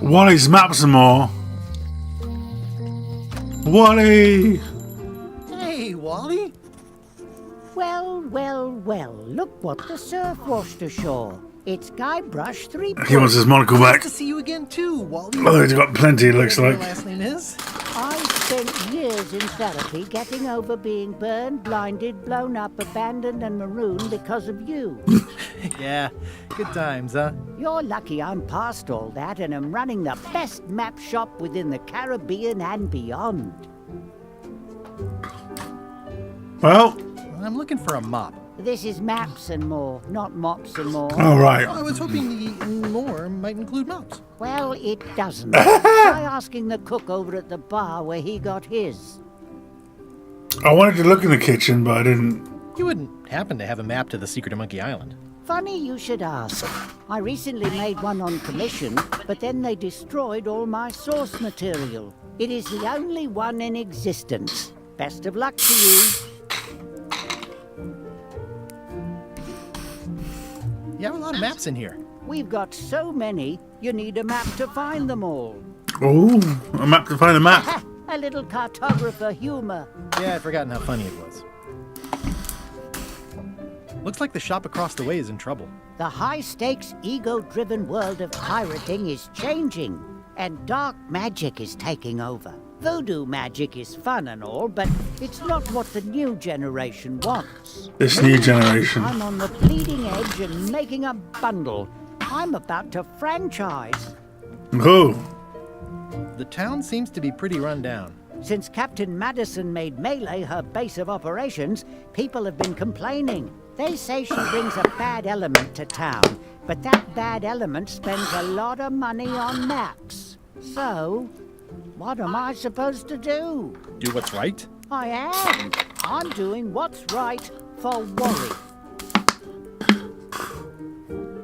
Wally's map some more. Wally! Hey, Wally! Well, well, well, look what the surf washed ashore. It's Guybrush 3. He wants his monocle back. Nice to see you again too, Wally. Oh, he's got plenty, it looks like. Your last name is? I spent years in therapy getting over being burned, blinded, blown up, abandoned, and marooned because of you. Yeah, good times, huh? You're lucky I'm past all that and am running the best map shop within the Caribbean and beyond. Well, I'm looking for a mop. This is maps and more, not mops and more. All right. I was hoping the more might include mops. Well, it doesn't. Try asking the cook over at the bar where he got his. I wanted to look in the kitchen, but I didn't. You wouldn't happen to have a map to the secret of Monkey Island. Funny you should ask. I recently made one on commission, but then they destroyed all my source material. It is the only one in existence. Best of luck to you. You have a lot of maps in here. We've got so many, you need a map to find them all. Oh, a map to find a map. A little cartographer humor. Yeah, I'd forgotten how funny it was. Looks like the shop across the way is in trouble. The high-stakes, ego-driven world of pirating is changing, and dark magic is taking over. Voodoo magic is fun and all, but it's not what the new generation wants. This new generation. I'm on the bleeding edge and making a bundle. I'm about to franchise. Oh. The town seems to be pretty run down. Since Captain Madison made Melee her base of operations, people have been complaining. They say she brings a bad element to town, but that bad element spends a lot of money on maps. So, what am I supposed to do? Do what's right? I am. I'm doing what's right for Wally.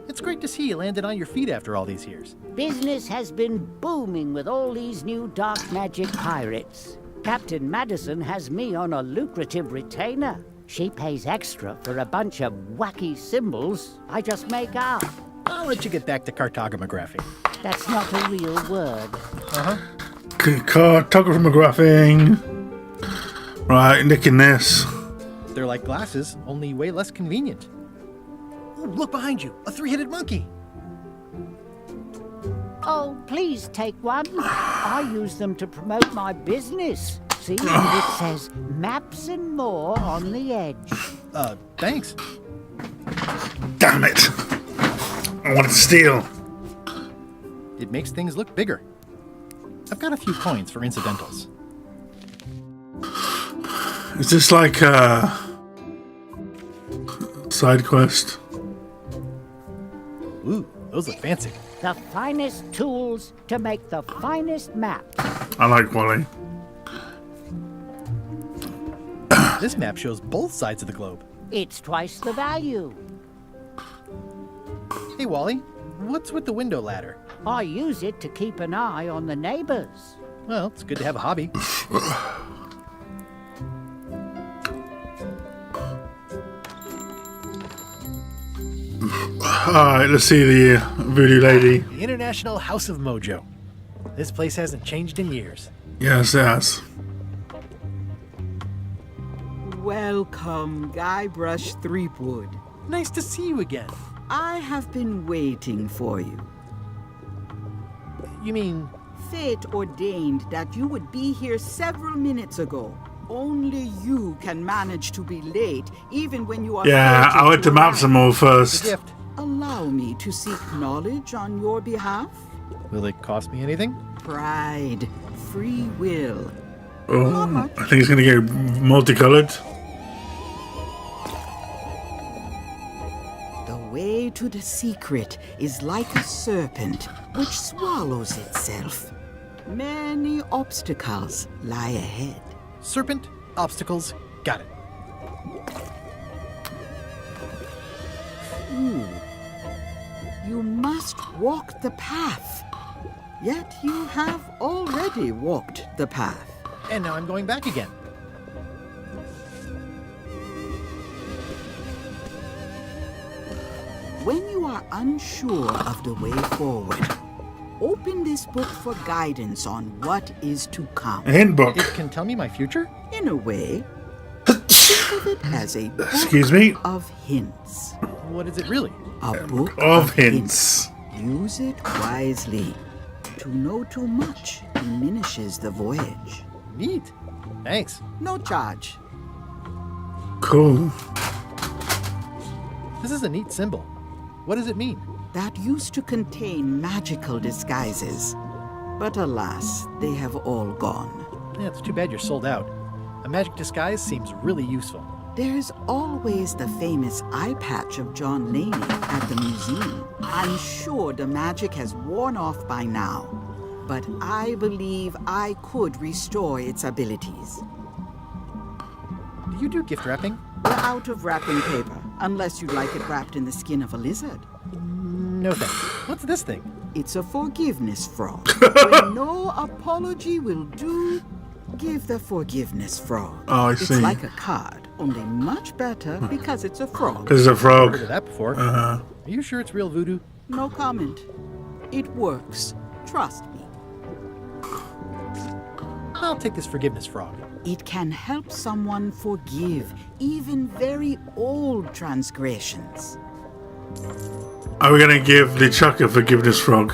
It's great to see you landed on your feet after all these years. Business has been booming with all these new dark magic pirates. Captain Madison has me on a lucrative retainer. She pays extra for a bunch of wacky symbols I just make up. I'll let you get back to cartography. That's not a real word. Uh-huh. Cartographing. Right, nicking this. They're like glasses, only way less convenient. Ooh, look behind you, a three-headed monkey. Oh, please take one. I use them to promote my business. See, it says maps and more on the edge. Thanks. Damn it. I want to steal. It makes things look bigger. I've got a few coins for incidentals. Is this like a side quest? Ooh, those look fancy. The finest tools to make the finest maps. I like Wally. This map shows both sides of the globe. It's twice the value. Hey, Wally, what's with the window ladder? I use it to keep an eye on the neighbors. Well, it's good to have a hobby. Alright, let's see the voodoo lady. The International House of Mojo. This place hasn't changed in years. Yes, it has. Welcome, Guybrush Threepwood. Nice to see you again. I have been waiting for you. You mean... Fate ordained that you would be here several minutes ago. Only you can manage to be late, even when you are... Yeah, I went to map some more first. Allow me to seek knowledge on your behalf. Will it cost me anything? Pride, free will. Oh, I think it's going to get multicolored. The way to the secret is like a serpent which swallows itself. Many obstacles lie ahead. Serpent, obstacles, got it. You must walk the path. Yet you have already walked the path. And now I'm going back again. When you are unsure of the way forward, open this book for guidance on what is to come. A hint book. It can tell me my future? In a way, think of it as a book Excuse me? of hints. What is it really? A book of hints. Use it wisely. To know too much diminishes the voyage. Neat. Thanks. No charge. Cool. This is a neat symbol. What does it mean? That used to contain magical disguises. But alas, they have all gone. Yeah, it's too bad you're sold out. A magic disguise seems really useful. There's always the famous eye patch of John Laney at the museum. I'm sure the magic has worn off by now, but I believe I could restore its abilities. Do you do gift wrapping? We're out of wrapping paper, unless you'd like it wrapped in the skin of a lizard. No thanks. What's this thing? It's a forgiveness frog. When no apology will do, give the forgiveness frog. Oh, I see. It's like a card, only much better because it's a frog. Because it's a frog. I've heard of that before. Uh-huh. Are you sure it's real voodoo? No comment. It works. Trust me. I'll take this forgiveness frog. It can help someone forgive even very old transgressions. Are we going to give the Chuck a forgiveness frog?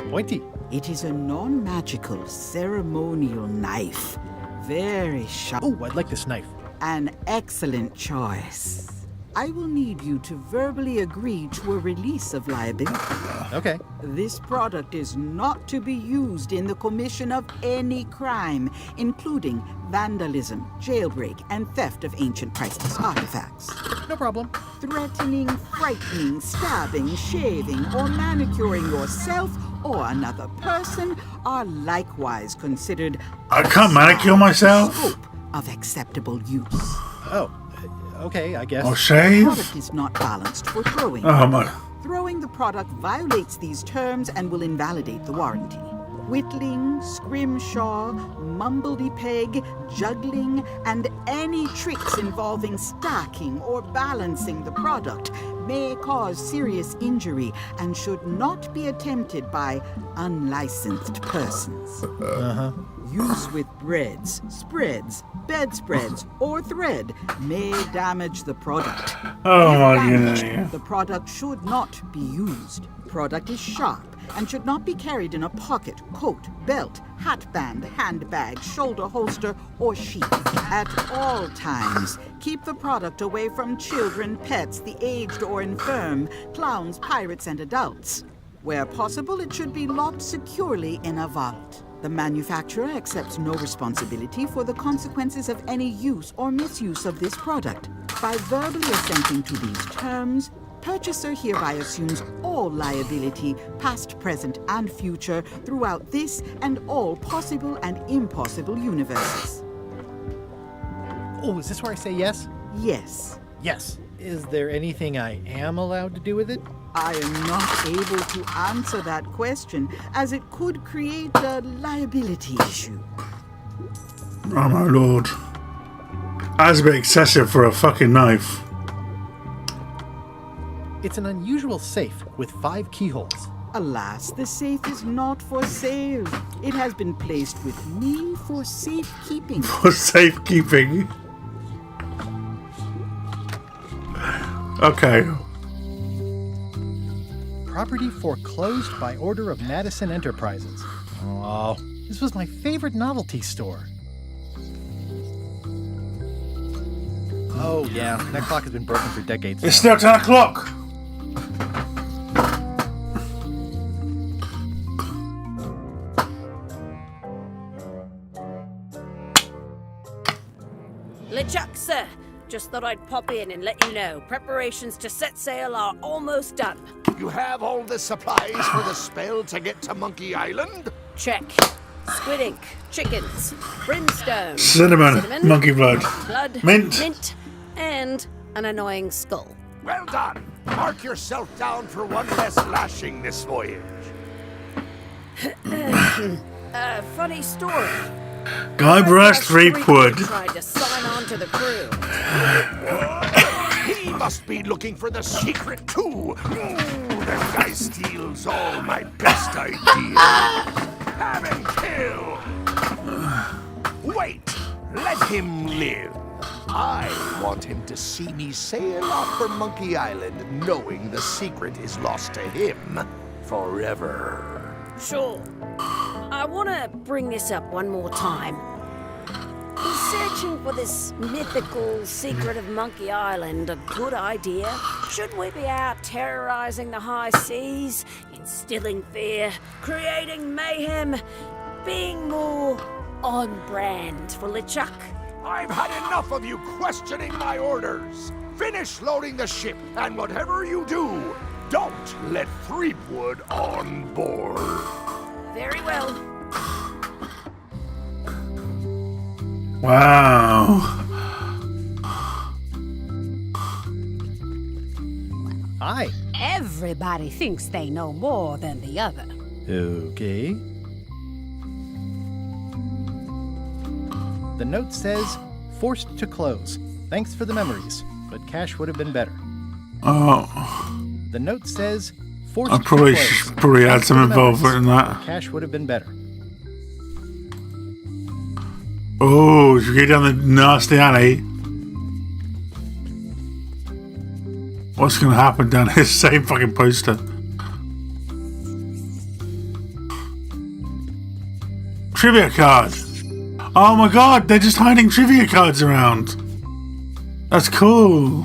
Pointy. It is a non-magical ceremonial knife. Very sharp. Oh, I'd like this knife. An excellent choice. I will need you to verbally agree to a release of liability. Okay. This product is not to be used in the commission of any crime, including vandalism, jailbreak, and theft of ancient priceless artifacts. No problem. Threatening, frightening, stabbing, shaving, or manicuring yourself or another person are likewise considered I can't manicure myself. Scope of acceptable use. Oh, okay, I guess. Or shave? The product is not balanced for throwing. Oh my. Throwing the product violates these terms and will invalidate the warranty. Whittling, scrimshaw, mumbledy-peg, juggling, and any tricks involving stacking or balancing the product may cause serious injury and should not be attempted by unlicensed persons. Use with breads, spreads, bedspreads, or thread may damage the product. Oh If my damaged, goodness. the product should not be used. Product is sharp and should not be carried in a pocket, coat, belt, hatband, handbag, shoulder holster, or sheath. At all times, keep the product away from children, pets, the aged or infirm, clowns, pirates, and adults. Where possible, it should be locked securely in a vault. The manufacturer accepts no responsibility for the consequences of any use or misuse of this product. By verbally assenting to these terms, purchaser hereby assumes all liability, past, present, and future, throughout this and all possible and impossible universes. Oh, is this where I say yes? Yes. Yes. Is there anything I am allowed to do with it? I am not able to answer that question, as it could create a liability issue. Oh my lord. That's a bit excessive for a fucking knife. It's an unusual safe with 5 keyholes. Alas, the safe is not for sale. It has been placed with me for safekeeping. For safekeeping. Okay. Property foreclosed by order of Madison Enterprises. Oh, this was my favorite novelty store. Oh yeah, that clock has been broken for decades. It's still 10 o'clock. LeChuck, sir. Just thought I'd pop in and let you know. Preparations to set sail are almost done. You have all the supplies for the spell to get to Monkey Island? Check. Squid ink, chickens, brimstone, Cinnamon, monkey blood, mint, and an annoying skull. Well done. Mark yourself down for one less lashing this voyage. Funny story. Guybrush Threepwood. Tried to sign on to the crew. He must be looking for the secret too. That guy steals all my best ideas. Have him kill. Wait, let him live. I want him to see me sail off for Monkey Island, knowing the secret is lost to him forever. Sure. I want to bring this up one more time. Is searching for this mythical secret of Monkey Island a good idea? Should we be out terrorizing the high seas, instilling fear, creating mayhem, being more on brand for LeChuck? I've had enough of you questioning my orders. Finish loading the ship, and whatever you do, don't let Threepwood on board. Very well. Wow. Hi. Everybody thinks they know more than the other. Okay. The note says, forced to close. Thanks for the memories, but cash would have been better. Oh. The note says, forced I probably to close. should probably add Thanks some for the memories, involvement in that. but cash would have been better. Oh, should we go down the nasty alley? What's going to happen down here? Same fucking poster. Trivia card. Oh my god, they're just hiding trivia cards around. That's cool.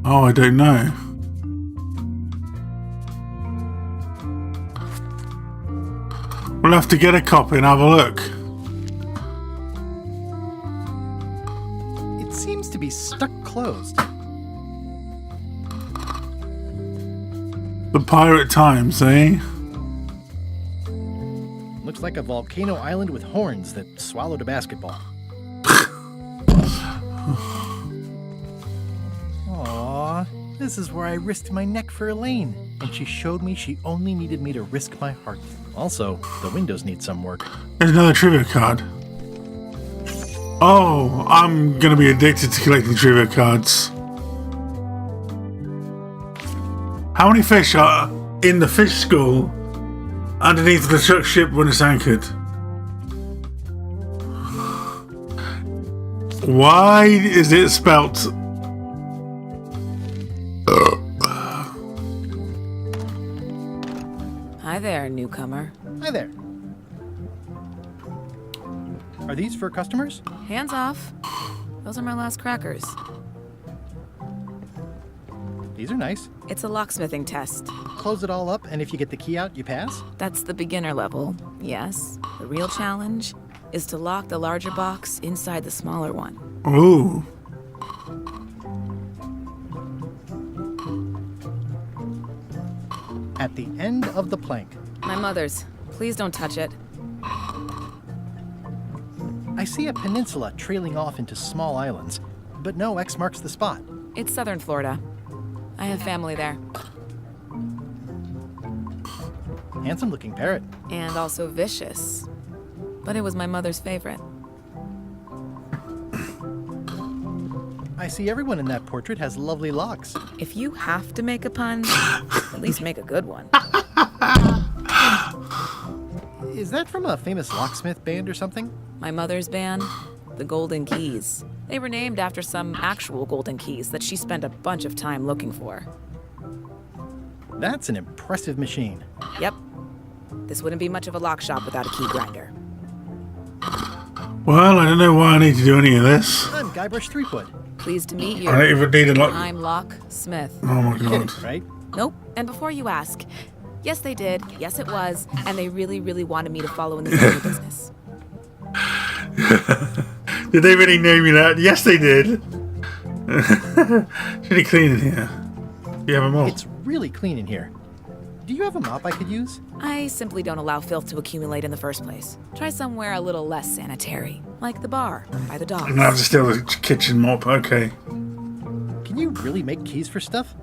Oh, I don't know. We'll have to get a copy and have a look. It seems to be stuck closed. The Pirate Times, eh? Looks like a volcano island with horns that swallowed a basketball. Aww, this is where I risked my neck for Elaine, and she showed me she only needed me to risk my heart. Also, the windows need some work. There's another trivia card. Oh, I'm gonna be addicted to collecting trivia cards. How many fish are in the fish school underneath the truck ship when it's anchored? Why is it spelt? Hi there, newcomer. Hi there. Are these for customers? Hands off. Those are my last crackers. These are nice. It's a locksmithing test. Close it all up, and if you get the key out, you pass? That's the beginner level, yes. The real challenge is to lock the larger box inside the smaller one. Ooh. At the end of the plank. My mother's. Please don't touch it. I see a peninsula trailing off into small islands, but no X marks the spot. It's southern Florida. I have family there. Handsome looking parrot. And also vicious. But it was my mother's favorite. I see everyone in that portrait has lovely locks. If you have to make a pun, at least make a good one. Is that from a famous locksmith band or something? My mother's band, the Golden Keys. They were named after some actual golden keys that she spent a bunch of time looking for. That's an impressive machine. Yep. This wouldn't be much of a lock shop without a key grinder. Well, I don't know why I need to do any of this. I'm Guybrush Threepwood. Pleased to meet you. I don't even need a lock. I'm Locksmith. Oh my god. Right? Nope. And before you ask, yes they did, yes it was, and they really, really wanted me to follow in the family business. Did they really name you that? Yes, they did. It's really clean in here. You have a mop? It's really clean in here. Do you have a mop I could use? I simply don't allow filth to accumulate in the first place. Try somewhere a little less sanitary, like the bar by the dogs. I'm gonna have to steal the kitchen mop. Okay. Can you really make keys for stuff?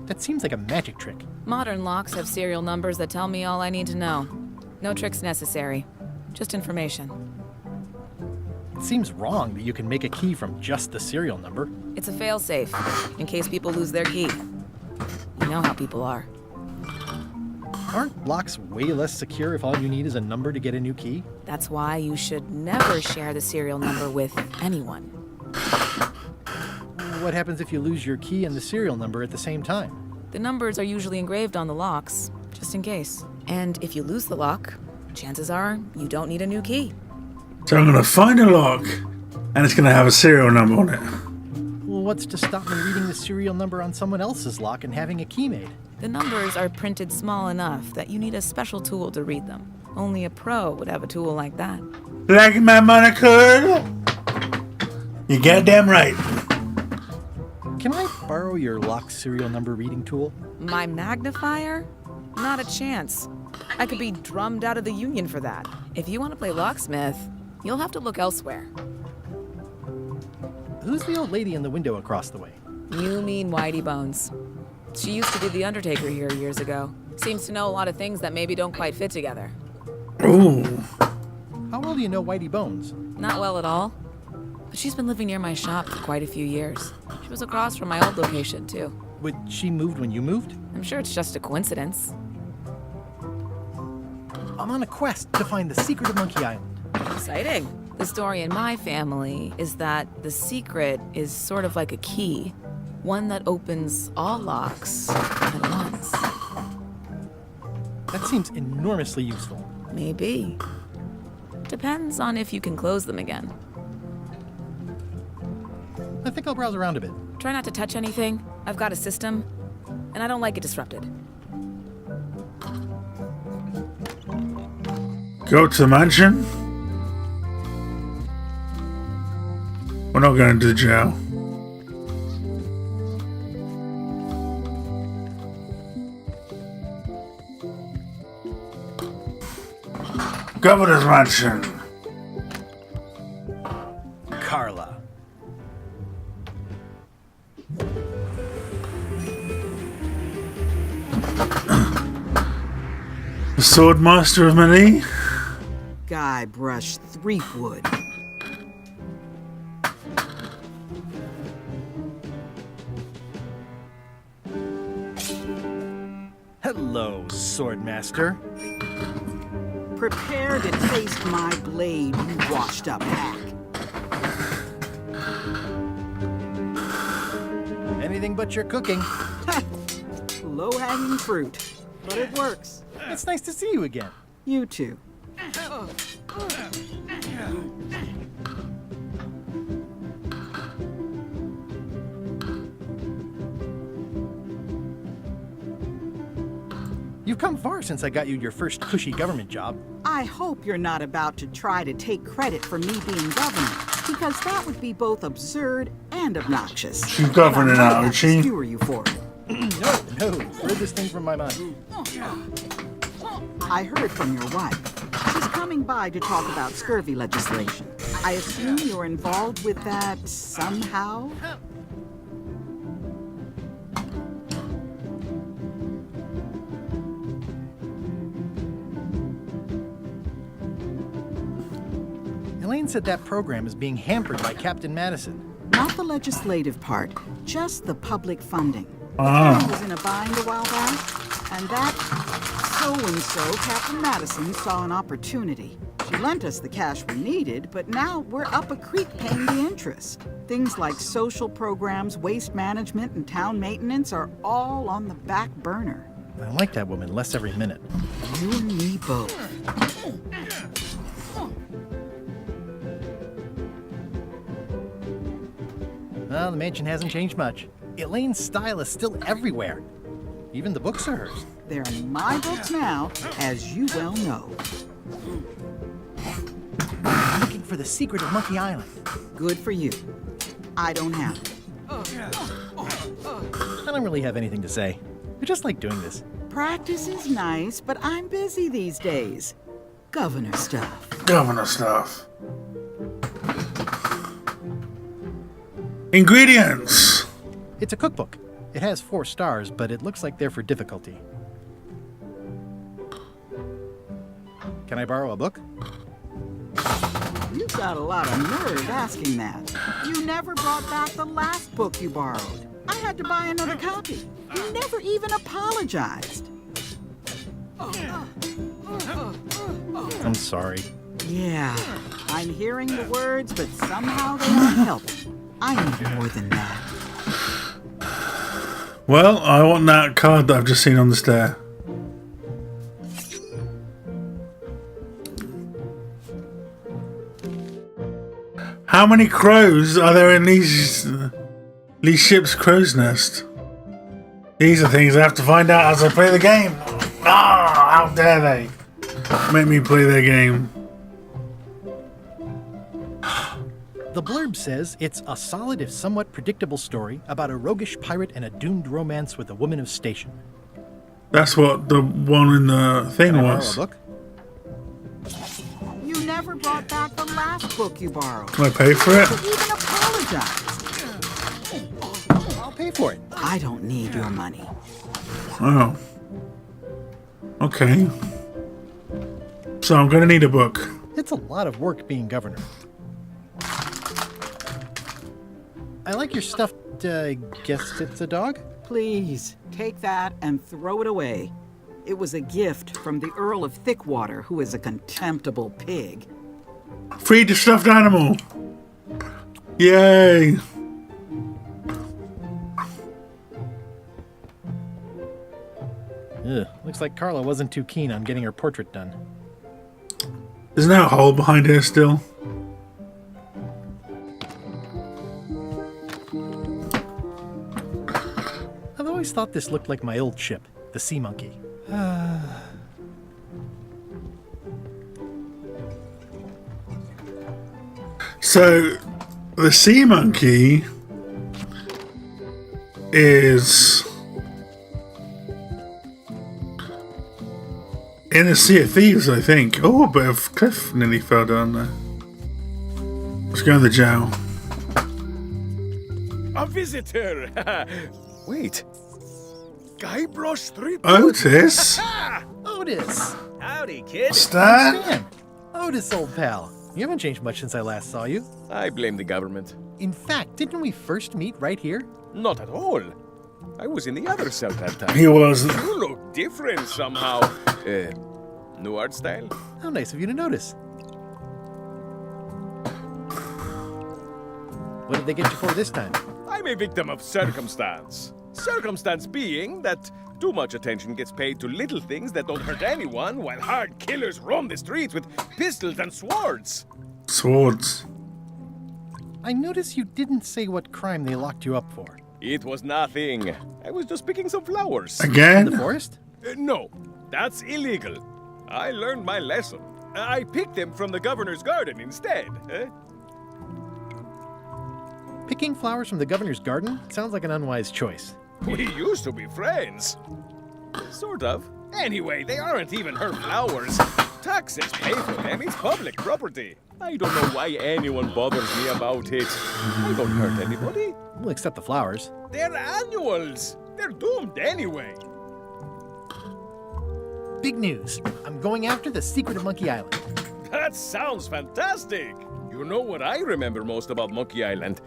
That seems like a magic trick. Modern locks have serial numbers that tell me all I need to know. No tricks necessary, just information. It seems wrong that you can make a key from just the serial number. It's a failsafe, in case people lose their key. You know how people are. Aren't locks way less secure if all you need is a number to get a new key? That's why you should never share the serial number with anyone. What happens if you lose your key and the serial number at the same time? The numbers are usually engraved on the locks, just in case. And if you lose the lock, chances are you don't need a new key. So I'm gonna find a lock, and it's gonna have a serial number on it. Well, what's to stop me reading the serial number on someone else's lock and having a key made? The numbers are printed small enough that you need a special tool to read them. Only a pro would have a tool like that. Like my moniker? You goddamn right. Can I borrow your lock serial number reading tool? My magnifier? Not a chance. I could be drummed out of the union for that. If you want to play locksmith, you'll have to look elsewhere. Who's the old lady in the window across the way? You mean Whitey Bones. She used to be the Undertaker here years ago. Seems to know a lot of things that maybe don't quite fit together. Ooh. How well do you know Whitey Bones? Not well at all. But she's been living near my shop for quite a few years. She was across from my old location, too. But she moved when you moved? I'm sure it's just a coincidence. I'm on a quest to find the secret of Monkey Island. Exciting. The story in my family is that the secret is sort of like a key. One that opens all locks at once. That seems enormously useful. Maybe. Depends on if you can close them again. I think I'll browse around a bit. Try not to touch anything. I've got a system, and I don't like it disrupted. Go to the mansion? We're not going to the jail. Governor's mansion. Carla. The Swordmaster of Melee. Guybrush Threepwood. Hello, Swordmaster. Prepare to taste my blade, you washed up hack. Anything but your cooking. Low-hanging fruit, but it works. It's nice to see you again. You too. You've come far since I got you your first cushy government job. I hope you're not about to try to take credit for me being governor, because that would be both absurd and obnoxious. She's governing now, is she? Skewer you for it. No, furthest thing from my mind. I heard from your wife. She's coming by to talk about scurvy legislation. I assume you're involved with that somehow? Elaine said that program is being hampered by Captain Madison. Not the legislative part, just the public funding. Ah. I was in a bind a while back, and that so-and-so, Captain Madison, saw an opportunity. She lent us the cash we needed, but now we're up a creek paying the interest. Things like social programs, waste management, and town maintenance are all on the back burner. I like that woman less every minute. You and me both. Well, the mansion hasn't changed much. Elaine's style is still everywhere. Even the books are hers. They're my books now, as you well know. I'm looking for the secret of Monkey Island. Good for you. I don't have it. I don't really have anything to say. I just like doing this. Practice is nice, but I'm busy these days. Governor stuff. Governor stuff. Ingredients. It's a cookbook. It has 4 stars, but it looks like they're for difficulty. Can I borrow a book? You've got a lot of nerve asking that. You never brought back the last book you borrowed. I had to buy another copy. You never even apologized. I'm sorry. Yeah, I'm hearing the words, but somehow they aren't helping. I need more than that. Well, I want that card that I've just seen on the stair. How many crows are there in these ship's crow's nest? These are things I have to find out as I play the game. Ah, how dare they make me play their game. The blurb says it's a solid if somewhat predictable story about a roguish pirate and a doomed romance with a woman of station. That's what the one in the thing Can I was. borrow a book? You never brought back the last book you borrowed. Can I pay for it? You even apologized. I'll pay for it. I don't need your money. Oh. Okay. So I'm gonna need a book. It's a lot of work being governor. I like your stuffed, guess it's a dog? Please, take that and throw it away. It was a gift from the Earl of Thickwater, who is a contemptible pig. Free the stuffed animal. Yay. Ugh, looks like Carla wasn't too keen on getting her portrait done. Isn't there a hole behind her still? I've always thought this looked like my old ship, the Sea Monkey. So, the Sea Monkey is in a Sea of Thieves, I think. Oh, a bit of cliff nearly fell down there. Let's go to the jail. A visitor! Wait. Guybrush 3. Otis? Otis! Howdy, kid. Stan? Otis, old pal. You haven't changed much since I last saw you. I blame the government. In fact, didn't we first meet right here? Not at all. I was in the other cell that time. He was. You look different somehow. New art style? How nice of you to notice. What did they get you for this time? I'm a victim of circumstance. Circumstance being that too much attention gets paid to little things that don't hurt anyone, while hard killers roam the streets with pistols and swords. Swords. I noticed you didn't say what crime they locked you up for. It was nothing. I was just picking some flowers. Again? In the forest? No, that's illegal. I learned my lesson. I picked them from the governor's garden instead. Picking flowers from the governor's garden sounds like an unwise choice. We used to be friends. Sort of. Anyway, they aren't even her flowers. Taxes pay for them. It's public property. I don't know why anyone bothers me about it. I don't hurt anybody. We'll accept the flowers. They're annuals. They're doomed anyway. Big news. I'm going after the secret of Monkey Island. That sounds fantastic. You know what I remember most about Monkey Island?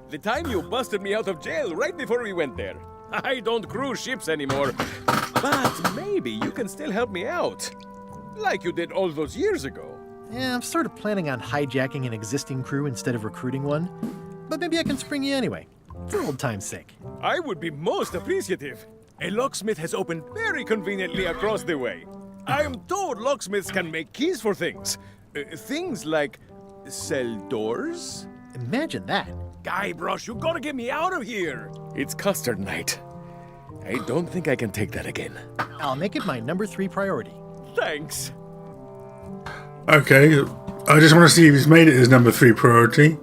The time you busted me out of jail right before we went there. I don't cruise ships anymore. But maybe you can still help me out. Like you did all those years ago. Yeah, I'm sort of planning on hijacking an existing crew instead of recruiting one. But maybe I can spring you anyway, for old time's sake. I would be most appreciative. A locksmith has opened very conveniently across the way. I am told locksmiths can make keys for things. Things like cell doors? Imagine that. Guybrush, you gotta get me out of here. It's custard night. I don't think I can take that again. I'll make it my number 3 priority. Thanks. Okay, I just want to see if he's made it his number 3 priority.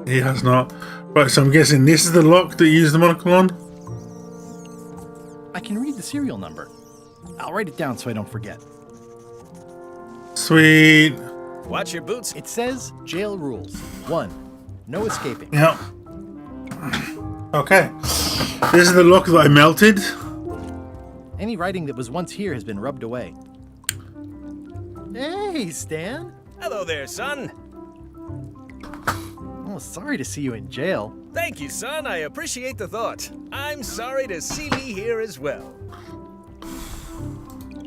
He has not. Right, so I'm guessing this is the lock that you use the monocle on? I can read the serial number. I'll write it down so I don't forget. Sweet. Watch your boots. It says jail rules. 1. No escaping. Yep. Okay. This is the lock that I melted. Any writing that was once here has been rubbed away. Hey, Stan. Hello there, son. Oh, sorry to see you in jail. Thank you, son. I appreciate the thought. I'm sorry to see me here as well.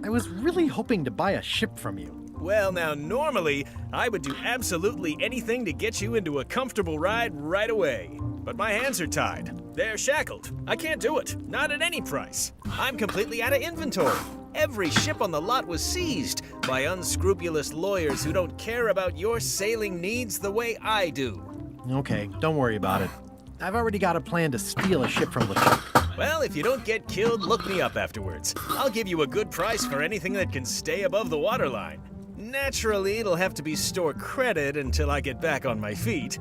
I was really hoping to buy a ship from you. Well, now, normally, I would do absolutely anything to get you into a comfortable ride right away. But my hands are tied. They're shackled. I can't do it. Not at any price. I'm completely out of inventory. Every ship on the lot was seized by unscrupulous lawyers who don't care about your sailing needs the way I do. Okay, don't worry about it. I've already got a plan to steal a ship from LeChuck. Well, if you don't get killed, look me up afterwards. I'll give you a good price for anything that can stay above the waterline. Naturally, it'll have to be store credit until I get back on my feet.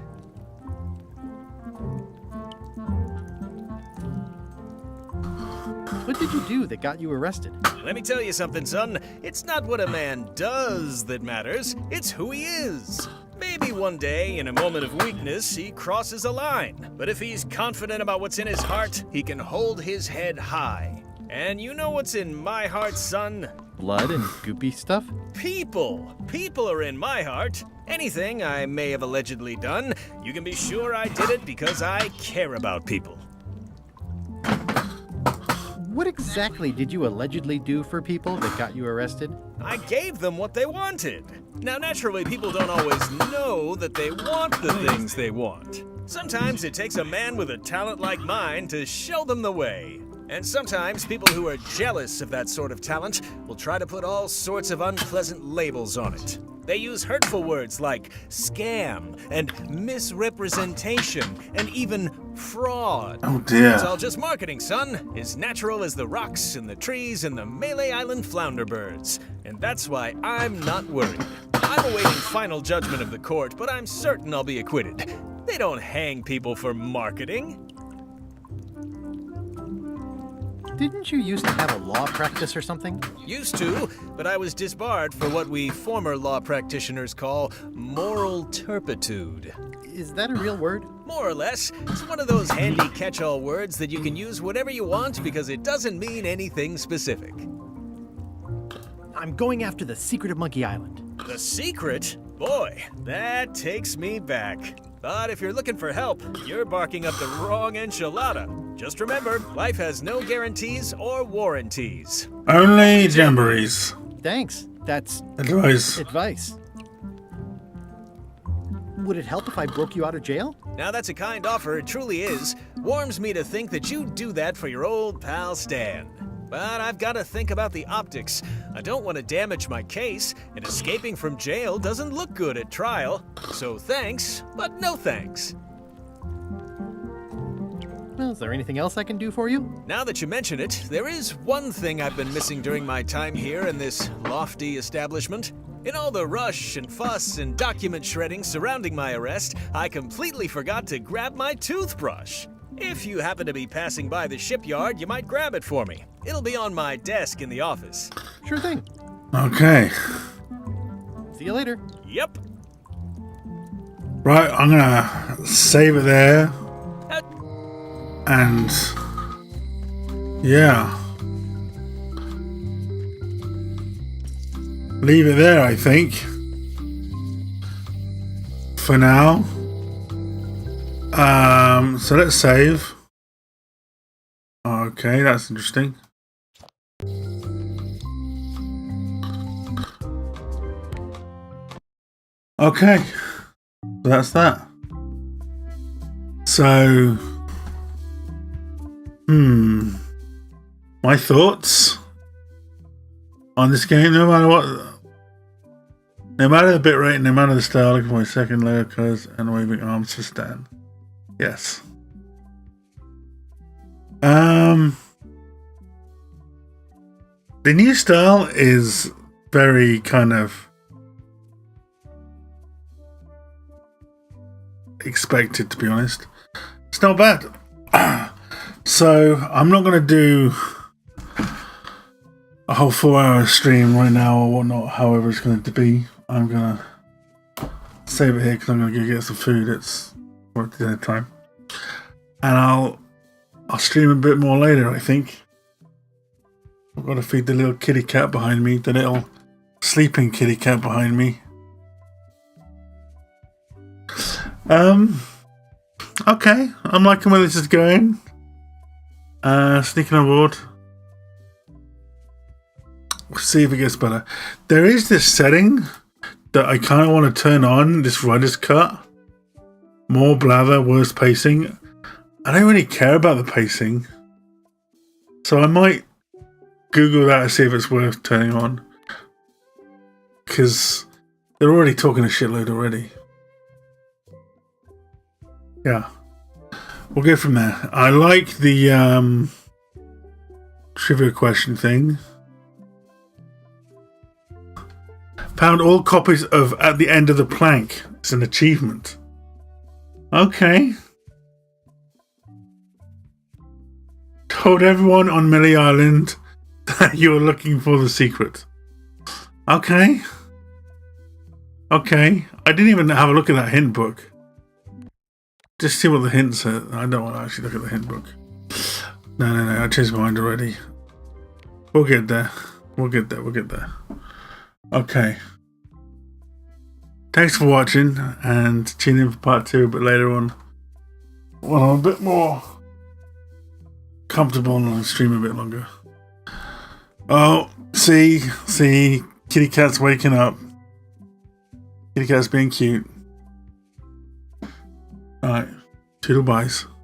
What did you do that got you arrested? Let me tell you something, son. It's not what a man does that matters, it's who he is. Maybe one day, in a moment of weakness, he crosses a line. But if he's confident about what's in his heart, he can hold his head high. And you know what's in my heart, son? Blood and goopy stuff? People. People are in my heart. Anything I may have allegedly done, you can be sure I did it because I care about people. What exactly did you allegedly do for people that got you arrested? I gave them what they wanted. Now, naturally, people don't always know that they want the things they want. Sometimes it takes a man with a talent like mine to show them the way. And sometimes people who are jealous of that sort of talent will try to put all sorts of unpleasant labels on it. They use hurtful words like scam and misrepresentation and even fraud. Oh dear. It's all just marketing, son. As natural as the rocks and the trees and the Malay Island flounder birds. And that's why I'm not worried. I'm awaiting final judgment of the court, but I'm certain I'll be acquitted. They don't hang people for marketing. Didn't you used to have a law practice or something? Used to, but I was disbarred for what we former law practitioners call moral turpitude. Is that a real word? More or less. It's one of those handy catch-all words that you can use whatever you want because it doesn't mean anything specific. I'm going after the secret of Monkey Island. The secret? Boy, that takes me back. But if you're looking for help, you're barking up the wrong enchilada. Just remember, life has no guarantees or warranties. Only jamborees. Thanks. That's advice. Would it help if I broke you out of jail? Now that's a kind offer, it truly is. Warms me to think that you'd do that for your old pal Stan. But I've got to think about the optics. I don't want to damage my case, and escaping from jail doesn't look good at trial. So thanks, but no thanks. Well, is there anything else I can do for you? Now that you mention it, there is one thing I've been missing during my time here in this lofty establishment. In all the rush and fuss and document shredding surrounding my arrest, I completely forgot to grab my toothbrush. If you happen to be passing by the shipyard, you might grab it for me. It'll be on my desk in the office. Sure thing. Okay. See you later. Yep. Right, I'm gonna save it there. And yeah. Leave it there, I think. For now. So let's save. Okay, that's interesting. Okay, so that's that. So, my thoughts on this game, no matter what, no matter the bitrate, no matter the style, looking for my second layer colors and waving arms for Stan. Yes. The new style is very kind of expected, to be honest. It's not bad. So I'm not going to do a whole 4-hour stream right now or whatnot, however it's going to be. I'm going to save it here because I'm going to go get some food. It's dinner time. And I'll stream a bit more later, I think. I've got to feed the little kitty cat behind me, the little sleeping kitty cat behind me. Okay, I'm liking where this is going. Sneaking on board. We'll see if it gets better. There is this setting that I kind of want to turn on, this writer's cut. More blather, worse pacing. I don't really care about the pacing. So I might Google that and see if it's worth turning on. Because they're already talking a shitload already. Yeah. We'll go from there. I like the trivia question thing. Found all copies of At the End of the Plank. It's an achievement. Okay. Told everyone on Malay Island that you were looking for the secret. Okay. Okay. I didn't even have a look at that hint book. Just see what the hint said. I don't want to actually look at the hint book. No. I changed my mind already. We'll get there. We'll get there. Okay. Thanks for watching and tune in for part 2 a bit later on. When I'm a bit more comfortable and I'll stream a bit longer. Oh, see, kitty cat's waking up. Kitty cat's being cute. Alright, Toodle buys.